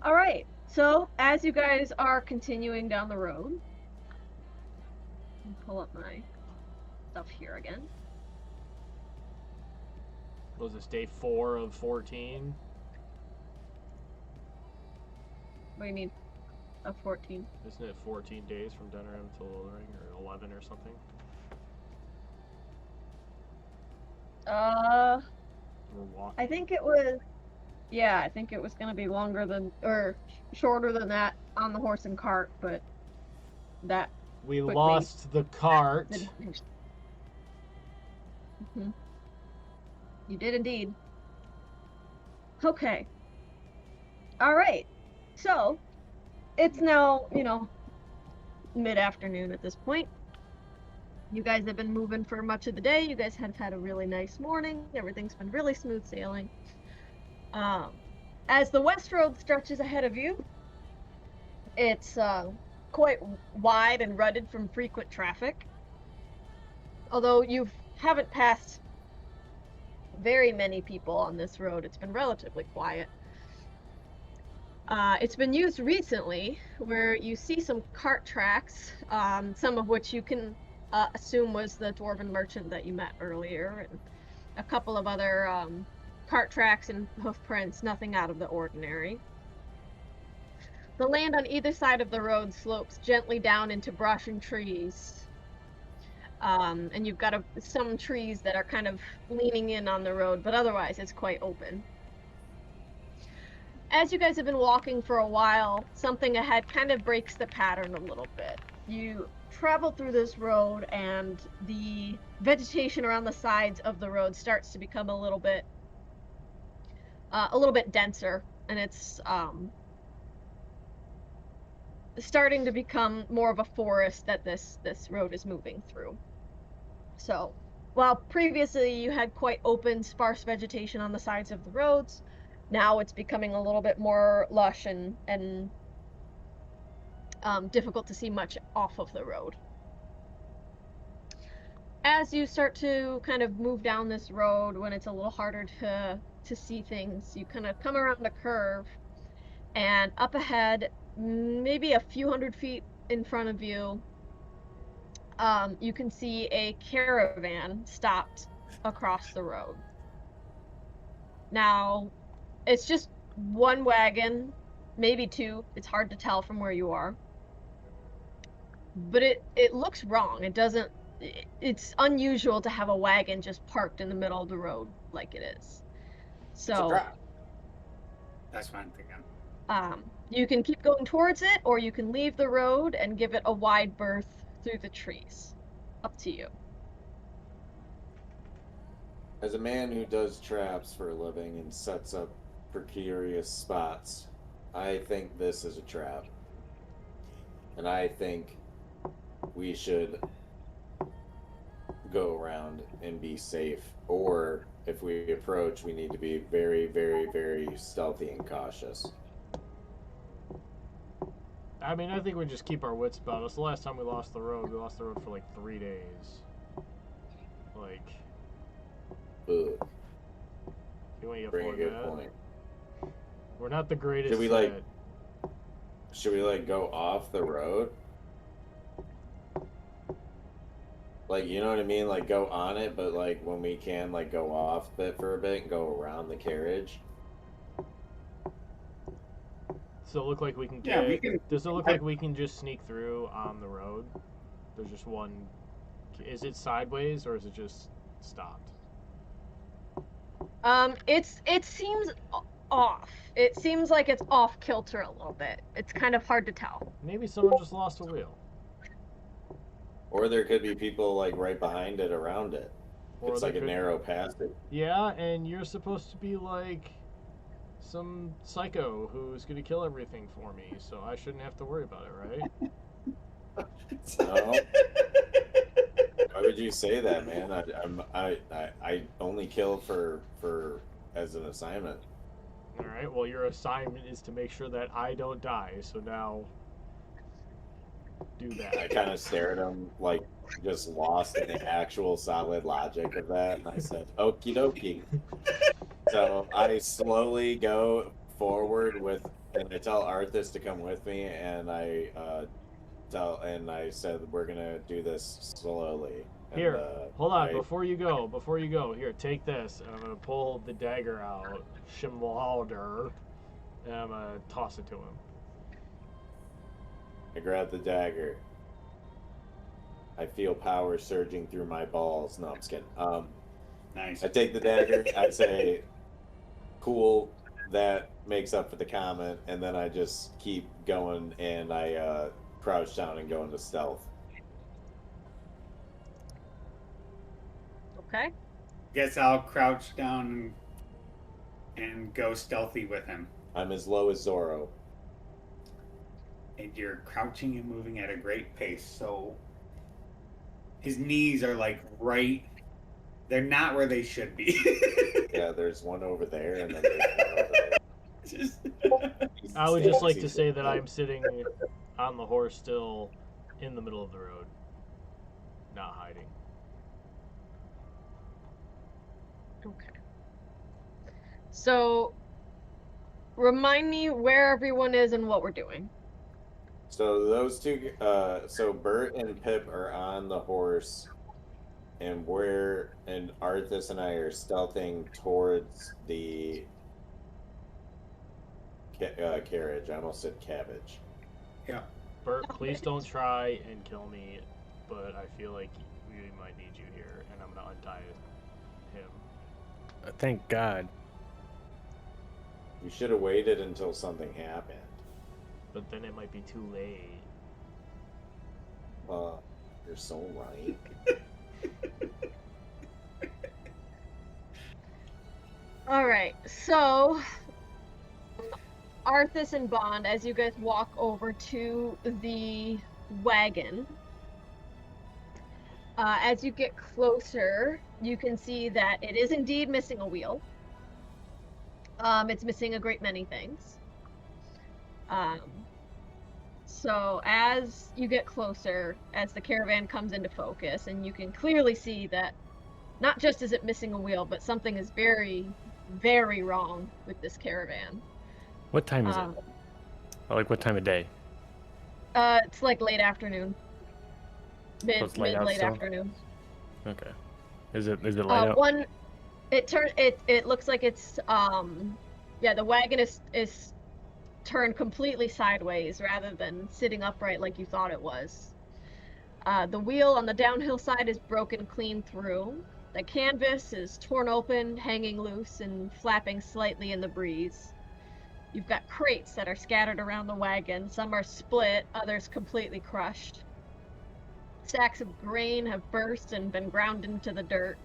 All right. So as you guys are continuing down the road, I'll pull up my stuff here again. Was this day 4 of 14? What do you mean? Of 14. Isn't it 14 days from Denerim to Lothering, or 11 or something? We're walking. I think it was. Yeah, I think it was gonna be longer than, or shorter than that on the horse and cart, but that. We quickly- lost the cart. Mhm. You did indeed. Okay. All right. So, it's now, mid-afternoon at this point. You guys have been moving for much of the day. You guys have had a really nice morning. Everything's been really smooth sailing. As the West Road stretches ahead of you, it's quite wide and rutted from frequent traffic. Although you haven't passed very many people on this road, it's been relatively quiet. It's been used recently, where you see some cart tracks, some of which you can assume was the dwarven merchant that you met earlier, and a couple of other cart tracks and hoof prints, nothing out of the ordinary. The land on either side of the road slopes gently down into brush and trees. And you've got some trees that are kind of leaning in on the road, but otherwise it's quite open. As you guys have been walking for a while, something ahead kind of breaks the pattern a little bit. You travel through this road, and the vegetation around the sides of the road starts to become a little bit denser, and it's starting to become more of a forest that this road is moving through. So, while previously you had quite open, sparse vegetation on the sides of the roads, now it's becoming a little bit more lush and difficult to see much off of the road. As you start to kind of move down this road, when it's a little harder to see things, you kind of come around a curve, and up ahead, maybe a few hundred feet in front of you, you can see a caravan stopped across the road. Now, it's just one wagon, maybe two. It's hard to tell from where you are. But it looks wrong. It doesn't. It's unusual to have a wagon just parked in the middle of the road like it is. It's a So, trap. That's what I'm thinking. you can keep going towards it, or you can leave the road and give it a wide berth through the trees. Up to you. As a man who does traps for a living and sets up precarious spots, I think this is a trap. And I think we should go around and be safe. Or if we approach, we need to be very, very, very stealthy and cautious. I mean, I think we just keep our wits about us. The last time we lost the road for like 3 days. Like, Ugh, can we bring a afford good that? point. We're not the greatest. Should we, like- at- Should we go off the road? You know what I mean? Go on it, but when we can, go off it for a bit and go around the carriage. Does it look like we can Yeah, get? we can. Does it look like we can just sneak through on the road? There's just one. Is it sideways or is it just stopped? It seems off. It seems like it's off kilter a little bit. It's kind of hard to tell. Maybe someone just lost a wheel. Or there could be people right behind it, around it. Or It's there like a could- narrow passage. Yeah, and you're supposed to be some psycho who's gonna kill everything for me, so I shouldn't have to worry about it, right? No. Why would you say that, man? I only kill for as an assignment. All right. Well, your assignment is to make sure that I don't die. So now, do I that. kind of stare at him, like just lost in the actual solid logic of that, and I said, "Okie dokie." So I slowly go forward with, and I tell Arthas to come with me, and I said we're gonna do this slowly. And, Here, hold on. I- Before you go, here, take this, and I'm gonna pull the dagger out, Shimwalder, and I'm gonna toss it to him. I grab the dagger. I feel power surging through my balls. No, I'm just kidding. Nice. I take the dagger. I say, "Cool, that makes up for the comment," and then I just keep going, and I crouch down and go into stealth. Okay. Guess I'll crouch down and go stealthy with him. I'm as low as Zorro. And you're crouching and moving at a great pace, so his knees are like right. They're not where they should be. Yeah, there's one over there, and then there's one over there. Just- I would just like to say that I'm sitting on the horse still in the middle of the road, not hiding. Okay. So, remind me where everyone is and what we're doing. So those two, so Bert and Pip are on the horse, and Arthas and I are stealthing towards the carriage. I almost said cabbage. yeah. Bert, please don't try and kill me, but I feel like we might need you here, and I'm gonna untie him. Thank God. You should have waited until something happened. But then it might be too late. You're so right. All right. So, Arthas and Bond, as you guys walk over to the wagon, as you get closer, you can see that it is indeed missing a wheel. It's missing a great many things. So as you get closer, as the caravan comes into focus, and you can clearly see that not just is it missing a wheel, but something is very, very wrong with this caravan. What time is it? Like what time of day? It's like late afternoon. So it's light out Late still? afternoon. Okay. Is it light out? It looks like it's the wagon is turned completely sideways rather than sitting upright like you thought it was. The wheel on the downhill side is broken clean through. The canvas is torn open, hanging loose and flapping slightly in the breeze. You've got crates that are scattered around the wagon. Some are split, others completely crushed. Sacks of grain have burst and been ground into the dirt.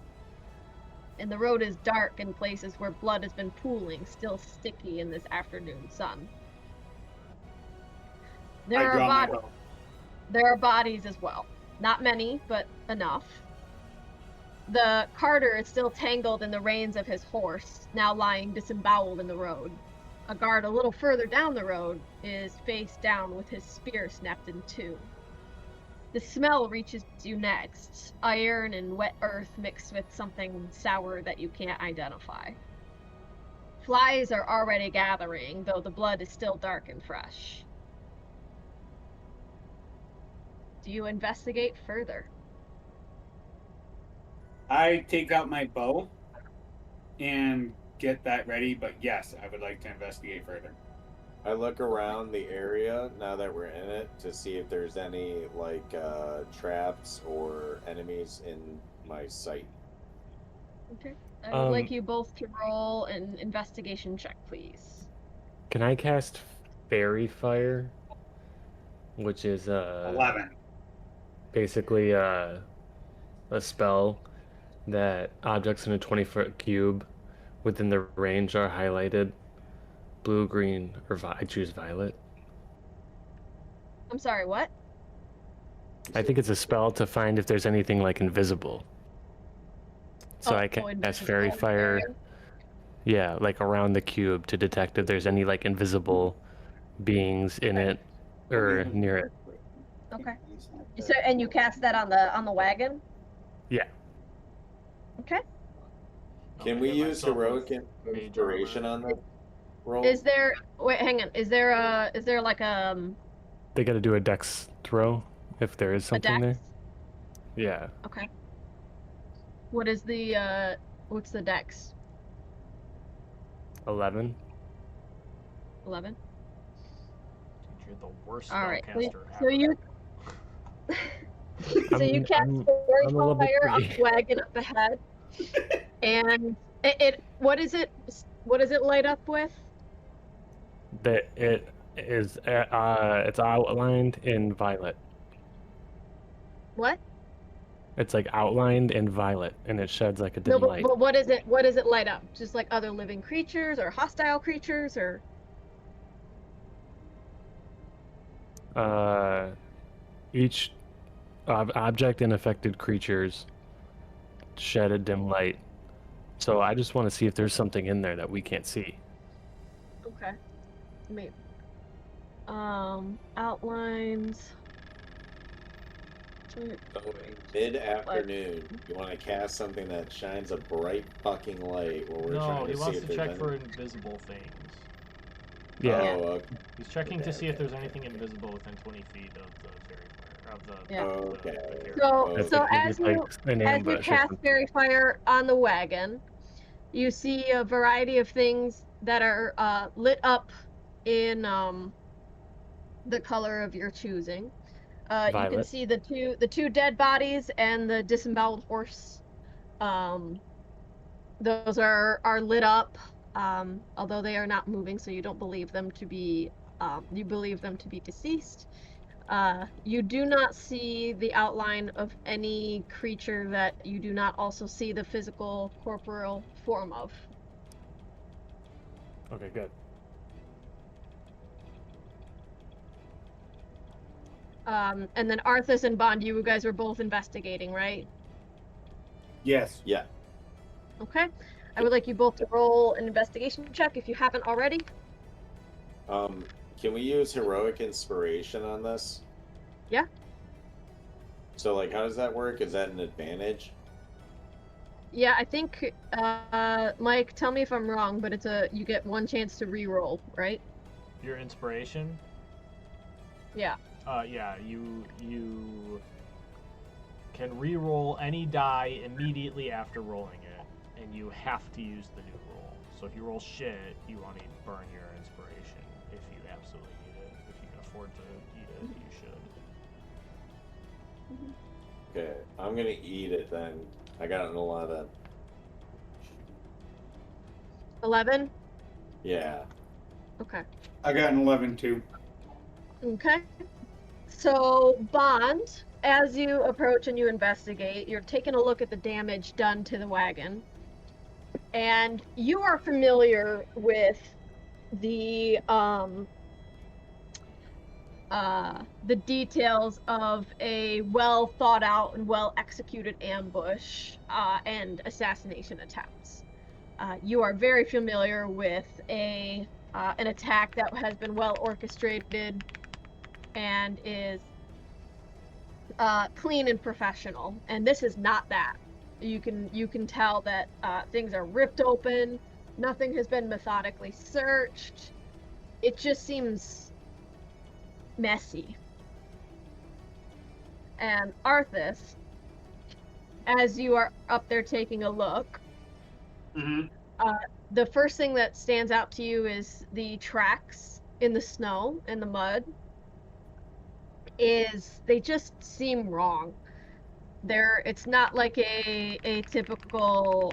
And the road is dark in places where blood has been pooling, still sticky in this afternoon sun. There are bodies as well. Not many, but enough. The carter is still tangled in the reins of his horse, now lying disemboweled in the road. A guard a little further down the road is face down with his spear snapped in two. The smell reaches you next. Iron and wet earth mixed with something sour that you can't identify. Flies are already gathering, though the blood is still dark and fresh. Do you investigate further? I take out my bow and get that ready, but yes, I would like to investigate further. I look around the area now that we're in it to see if there's any traps or enemies in my sight. Okay. I would like you both to roll an investigation check, please. Can I cast Fairy Fire? Which is 11. basically a spell that objects in a 20-foot cube within the range are highlighted blue, green, or I choose violet. I'm sorry, what? I think it's a spell to find if there's anything like invisible. So I can cast invisible Fairy in the Fire. area? Yeah, like around the cube to detect if there's any like invisible beings in it or near it. Okay. So, and you cast that on the wagon? Yeah. Okay. Can I'll we hit use myself with heroic mage inspiration armor. on that roll? Is there? Wait, hang on. Is there like They got to do a dex throw if there is a something dex? there. Yeah. Okay. What is the what's the dex? 11. 11. Dude, you're the worst All right. spellcaster So ever. you so you cast I'm Fairy a level Fire on 3. the wagon up ahead, and it what is it? What does it light up with? That it is it's outlined in violet. What? It's like outlined in violet and it sheds like a No, dim light. but what is it? What does it light up? Just like other living creatures or hostile creatures or? Each object and affected creatures shed a dim light. So I just want to see if there's something in there that we can't see. Okay. Maybe. Outlines. So mid-afternoon, you want to cast something that shines a bright fucking light while we're No, trying he to see wants if to there's check any... for invisible things. Yeah. Oh, okay. He's checking to Okay, see if okay, there's okay, anything okay. invisible within 20 feet of the fairy fire, of the, Yeah. Okay. the carrier. So, Oh, so maybe as like you an as you ambush or cast something. Fairy Fire on the wagon, you see a variety of things that are lit up in the color of your choosing. You can Violet. see the two dead bodies and the disemboweled horse. Those are lit up, although they are not moving, so you don't believe them to be you believe them to be deceased. You do not see the outline of any creature that you do not also see the physical corporeal form of. Okay, good. And then Arthas and Bond, you guys were both investigating, right? Yes. Yeah. Okay. I would like you both to roll an investigation check if you haven't already. Can we use heroic inspiration on this? Yeah. So, like, how does that work? Is that an advantage? Yeah, I think Mike, tell me if I'm wrong, but you get one chance to re-roll, right? Your inspiration? Yeah. Yeah, you can re-roll any die immediately after rolling it, and you have to use the new roll. So if you roll shit, you want to burn your inspiration if you absolutely need it. If you can afford to eat it, you should. Okay, I'm gonna eat it then. I got an 11. 11? Yeah. Okay. I got an 11 too. Okay. So, Bond, as you approach and you investigate, you're taking a look at the damage done to the wagon. And you are familiar with the details of a well thought out and well executed ambush and assassination attempts. You are very familiar with an attack that has been well orchestrated and is clean and professional, and this is not that. You can tell that things are ripped open, nothing has been methodically searched. It just seems messy. And Arthas, as you are up there taking a look, the first thing that stands out to you is the tracks in the snow and the mud. They just seem wrong. It's not like a typical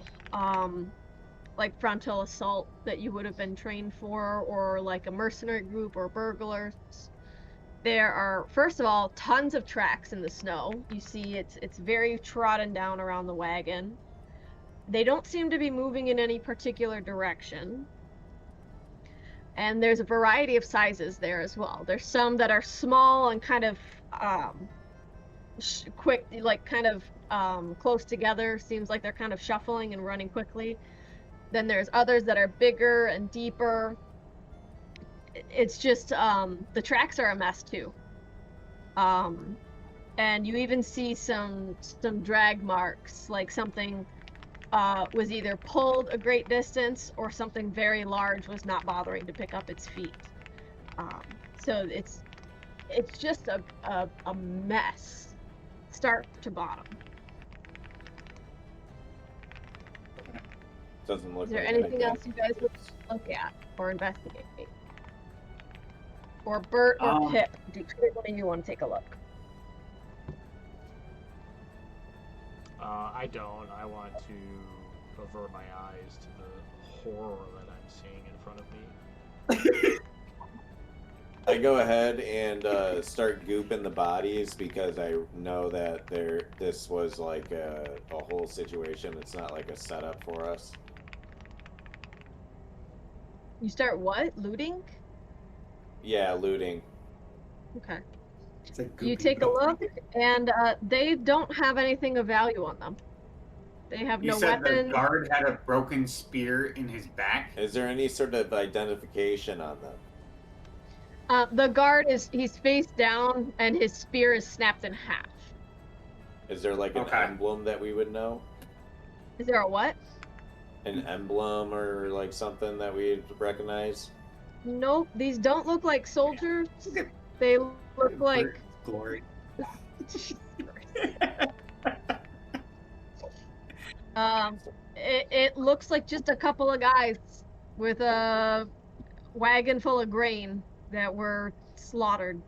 like frontal assault that you would have been trained for, or like a mercenary group or burglars. There are, first of all, tons of tracks in the snow. You see it's very trodden down around the wagon. They don't seem to be moving in any particular direction. And there's a variety of sizes there as well. There's some that are small and kind of quick, like kind of close together. Seems like they're kind of shuffling and running quickly. Then there's others that are bigger and deeper. It's just the tracks are a mess too. And you even see some drag marks, like something was either pulled a great distance or something very large was not bothering to pick up its feet. So it's just a mess, start to bottom. Doesn't look Is there like anything anything. else you guys would look at or investigate? Or Bert or Pip, do one of you want to take a look? I don't. I want to avert my eyes to the horror that I'm seeing in front of me. I go ahead and start gooping the bodies because I know that this was like a whole situation. It's not like a setup for us. You start what? Looting? Yeah, looting. Okay. It's a You goopy take a goat. look, and they don't have anything of value on them. They have You no said weapon. the guard had a broken spear in his back. Is there any sort of identification on them? The guard he's face down, and his spear is snapped in half. Is there like an Okay. emblem that we would know? Is there a what? An emblem or like something that we'd recognize? Nope. These don't look like soldiers. Look at They look like. glory. It looks like just a couple of guys with a wagon full of grain that were slaughtered.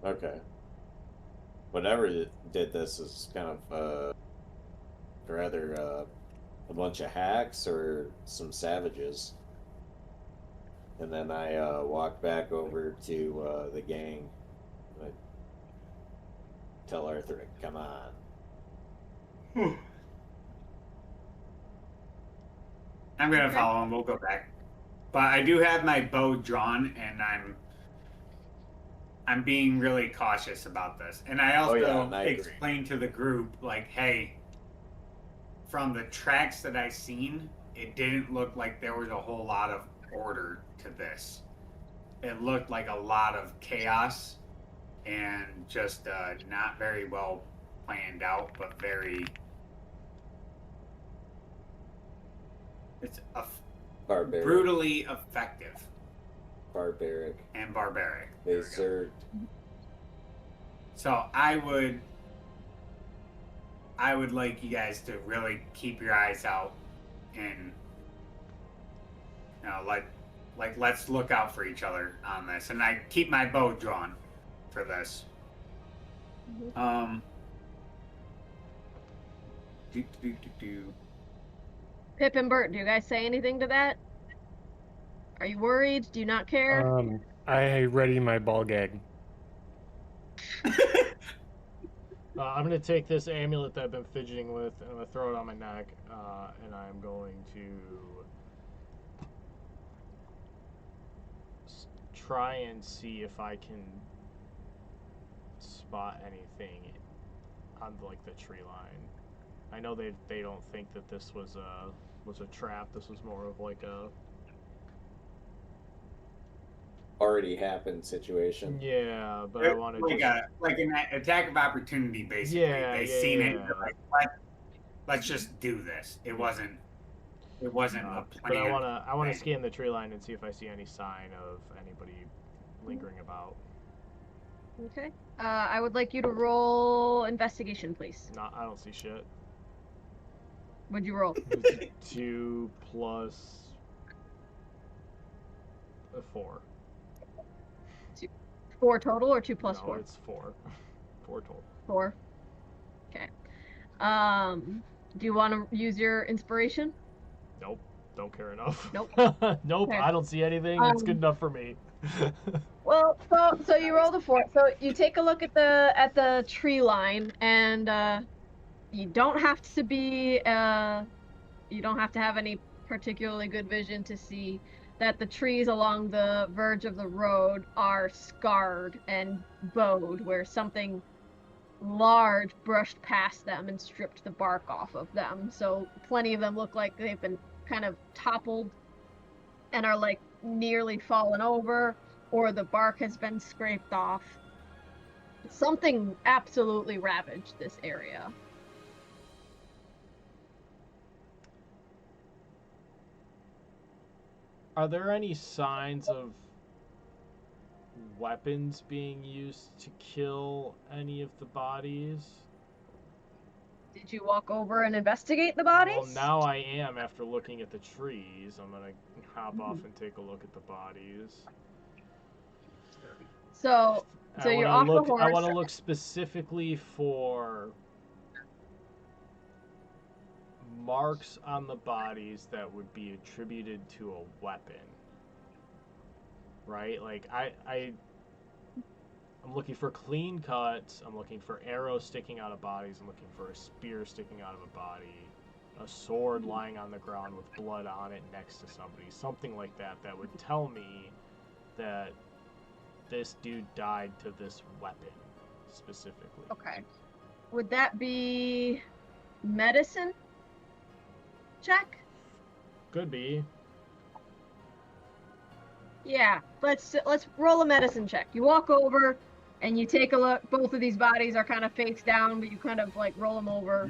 Okay. Whatever did this is kind of rather a bunch of hacks or some savages. And then I walk back over to the gang. I tell Arthur to come on. I'm gonna Okay. follow him. We'll go back. But I do have my bow drawn, and I'm being really cautious about this. And I also yeah, and I agree. explained to the group, like, hey, from the tracks that I seen, it didn't look like there was a whole lot of order to this. It looked like a lot of chaos and just not very well planned out, but very. It's Barbaric. brutally effective Barbaric. and barbaric. They There we go. served. So I would like you guys to really keep your eyes out and let's look out for each other on this. And I keep my bow drawn for this. Mhm. Do. Pip and Bert, do you guys say anything to that? Are you worried? Do you not care? I ready my ball gag. I'm gonna take this amulet that I've been fidgeting with, and I'm gonna throw it on my neck, and I'm going to try and see if I can spot anything on like the tree line. I know they don't think that this was a trap. This was more of like a Already happened situation. yeah, but I want to like an attack of opportunity, basically. Yeah, They yeah, seen it. yeah. They're like, let's just do this. It wasn't a plan. but I wanna scan the tree line and see if I see any sign of anybody lingering about. Okay. I would like you to roll investigation, please. I don't see shit. What'd you roll? 2 plus 4. 4 total or 2 plus no, 4? it's 4. 4 total. 4. Okay. Do you want to use your inspiration? Nope. Don't care enough. Nope. Nope. Okay. I don't see anything. It's good enough for me. Well, so you rolled a 4. So you take a look at the tree line, and you don't have to be you don't have to have any particularly good vision to see that the trees along the verge of the road are scarred and bowed, where something large brushed past them and stripped the bark off of them. So plenty of them look like they've been kind of toppled and are like nearly fallen over, or the bark has been scraped off. Something absolutely ravaged this area. Are there any signs of weapons being used to kill any of the bodies? Did you walk over and investigate the bodies? Well, now I am after looking at the trees. I'm gonna hop off and take a look at the bodies. So you're off the horse. I want to look specifically for marks on the bodies that would be attributed to a weapon. Right? Like I'm looking for clean cuts. I'm looking for arrows sticking out of bodies. I'm looking for a spear sticking out of a body. A sword lying on the ground with blood on it next to somebody. Something like that that would tell me that this dude died to this weapon specifically. Okay. Would that be medicine check? Could be. Yeah, let's roll a medicine check. You walk over and you take a look. Both of these bodies are kind of face down, but you kind of like roll them over.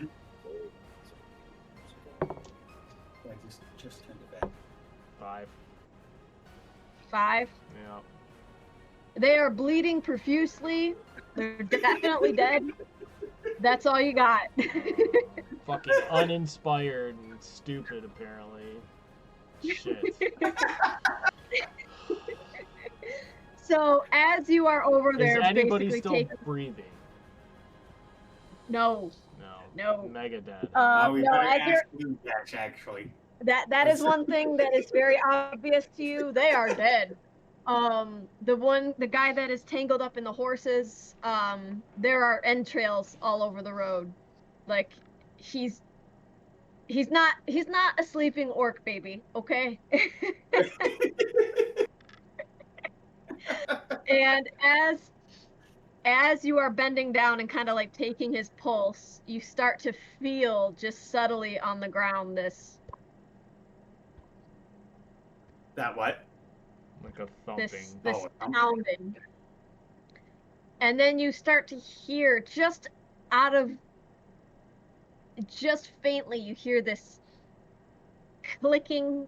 I just turned it back. 5. 5. Yeah. They are bleeding profusely. They're definitely dead. That's all you got. Fucking uninspired and stupid, apparently. Shit. So as you are over there, Is anybody basically still taking... breathing? No. No. Mega dead. We No, better as you're... ask you, Dash, actually. That is one thing that is very obvious to you. They are dead. The guy that is tangled up in the horses, there are entrails all over the road. Like, he's not a sleeping orc baby, okay? And as you are bending down and kind of like taking his pulse, you start to feel just subtly on the ground this That what? Like a thumping. this Oh, pounding. And then you start to hear just faintly, you hear this clicking,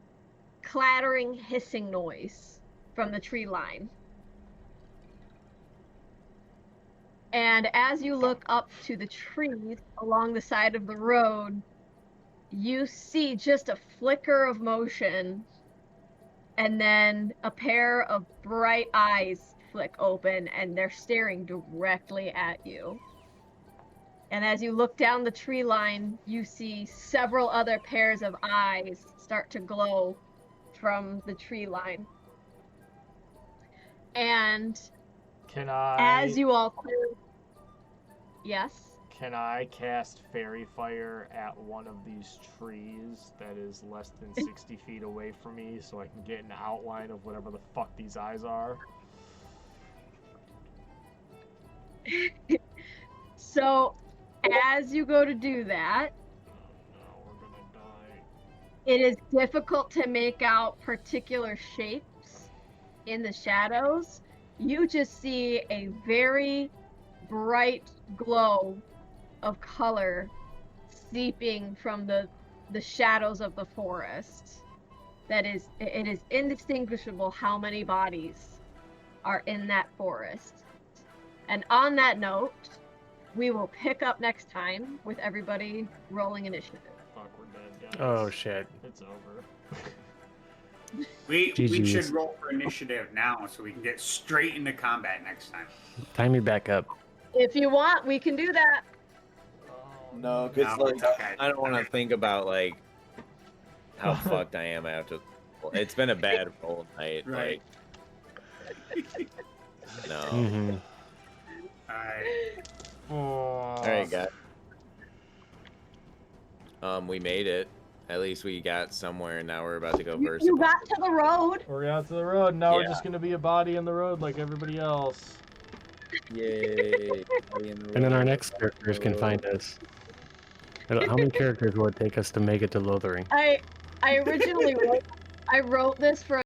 clattering, hissing noise from the tree line. And as you look up to the trees along the side of the road, you see just a flicker of motion, and then a pair of bright eyes flick open, and they're staring directly at you. And as you look down the tree line, you see several other pairs of eyes start to glow from the tree line. And as you all yes? Can I cast Fairy Fire at one of these trees that is less than 60 feet away from me so I can get an outline of whatever the fuck these eyes are? So, as you go to do that, Oh no, we're gonna die. it is difficult to make out particular shapes in the shadows. You just see a very bright glow of color seeping from the shadows of the forest. It is indistinguishable how many bodies are in that forest. And on that note, we will pick up next time with everybody rolling initiative. Fuck, we're dead, guys. Oh shit. It's over. We GG's. should roll for initiative now so we can get straight into combat next time. Time me back up. If you want, we can do that. No, because No, like it's okay. I don't want to think about like how fucked I am after. It's been a bad roll night. Right. Like, no. Mm-hmm. Alright. Oh. All right, guys. We made it. At least we got somewhere. Now we're about to go versus. You got to the road. We're out to the road. Now we're Yeah. just gonna be a body in the road like everybody else. Yay! And then our next characters can find us. How many characters will it take us to make it to Lothering? I originally wrote this for